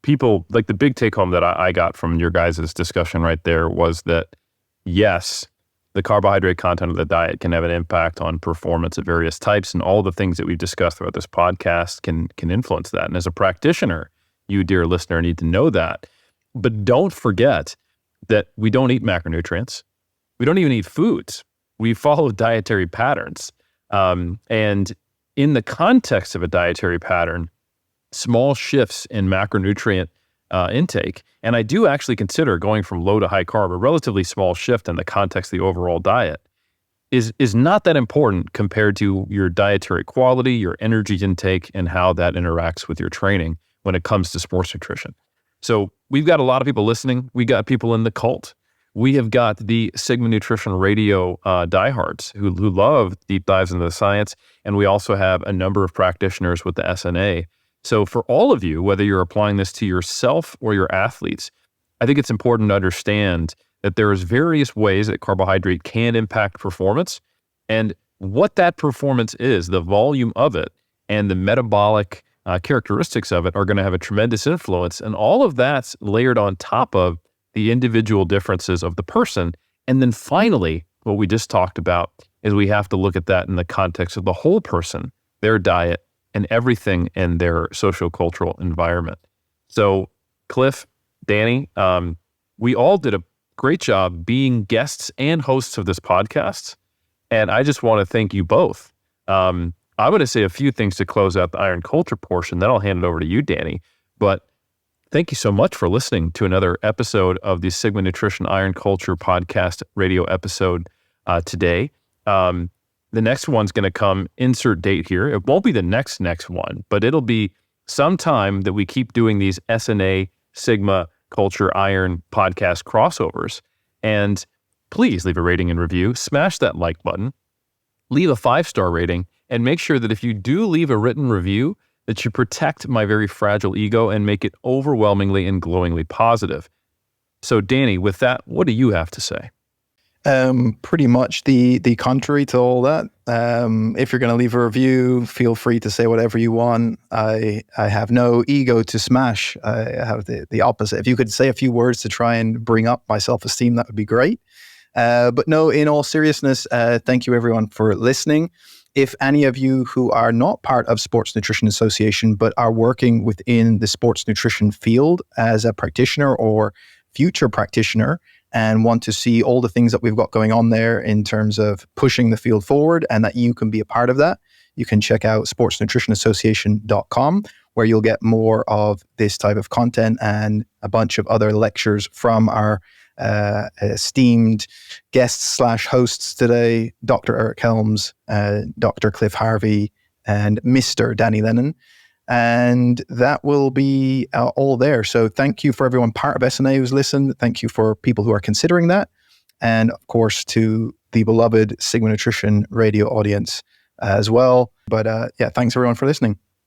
B: people, like, the big take home that I got from your guys' discussion right there was that, yes, the carbohydrate content of the diet can have an impact on performance of various types, and all the things that we've discussed throughout this podcast can influence that. And as a practitioner, you, dear listener, need to know that. But don't forget that we don't eat macronutrients. We don't even eat foods. We follow dietary patterns. And in the context of a dietary pattern, small shifts in macronutrient intake, and I do actually consider going from low to high carb a relatively small shift in the context of the overall diet, is not that important compared to your dietary quality, your energy intake, and how that interacts with your training when it comes to sports nutrition. So we've got a lot of people listening. We got people in the cult. We have got the Sigma Nutrition Radio diehards who love deep dives into the science, and we also have a number of practitioners with the SNA. So for all of you, whether you're applying this to yourself or your athletes, I think it's important to understand that there's various ways that carbohydrate can impact performance, and what that performance is, the volume of it, and the metabolic characteristics of it are going to have a tremendous influence. And all of that's layered on top of the individual differences of the person. And then finally, what we just talked about is we have to look at that in the context of the whole person, their diet, and everything in their socio-cultural environment. So Cliff, Danny, we all did a great job being guests and hosts of this podcast. And I just want to thank you both. I'm going to say a few things to close out the Iron Culture portion, then I'll hand it over to you, Danny. But thank you so much for listening to another episode of the Sigma Nutrition Iron Culture podcast radio episode today. The next one's going to come, insert date here. It won't be the next one, but it'll be sometime that we keep doing these SNA, Sigma, Culture, Iron podcast crossovers. And please leave a rating and review, smash that like button, leave a 5-star rating, and make sure that if you do leave a written review, that you protect my very fragile ego and make it overwhelmingly and glowingly positive. So Danny, with that, what do you have to say?
A: Pretty much the contrary to all that. If you're going to leave a review, feel free to say whatever you want. I have no ego to smash. I have the opposite. If you could say a few words to try and bring up my self-esteem, that would be great. But no, in all seriousness, thank you everyone for listening. If any of you who are not part of Sports Nutrition Association, but are working within the sports nutrition field as a practitioner or future practitioner, and want to see all the things that we've got going on there in terms of pushing the field forward, and that you can be a part of that, you can check out sportsnutritionassociation.com, where you'll get more of this type of content and a bunch of other lectures from our esteemed guests/hosts today, Dr. Eric Helms, Dr. Cliff Harvey, and Mr. Danny Lennon. And that will be all there. So thank you for everyone part of SNA who's listened. Thank you for people who are considering that. And of course, to the beloved Sigma Nutrition radio audience as well. But yeah, thanks everyone for listening.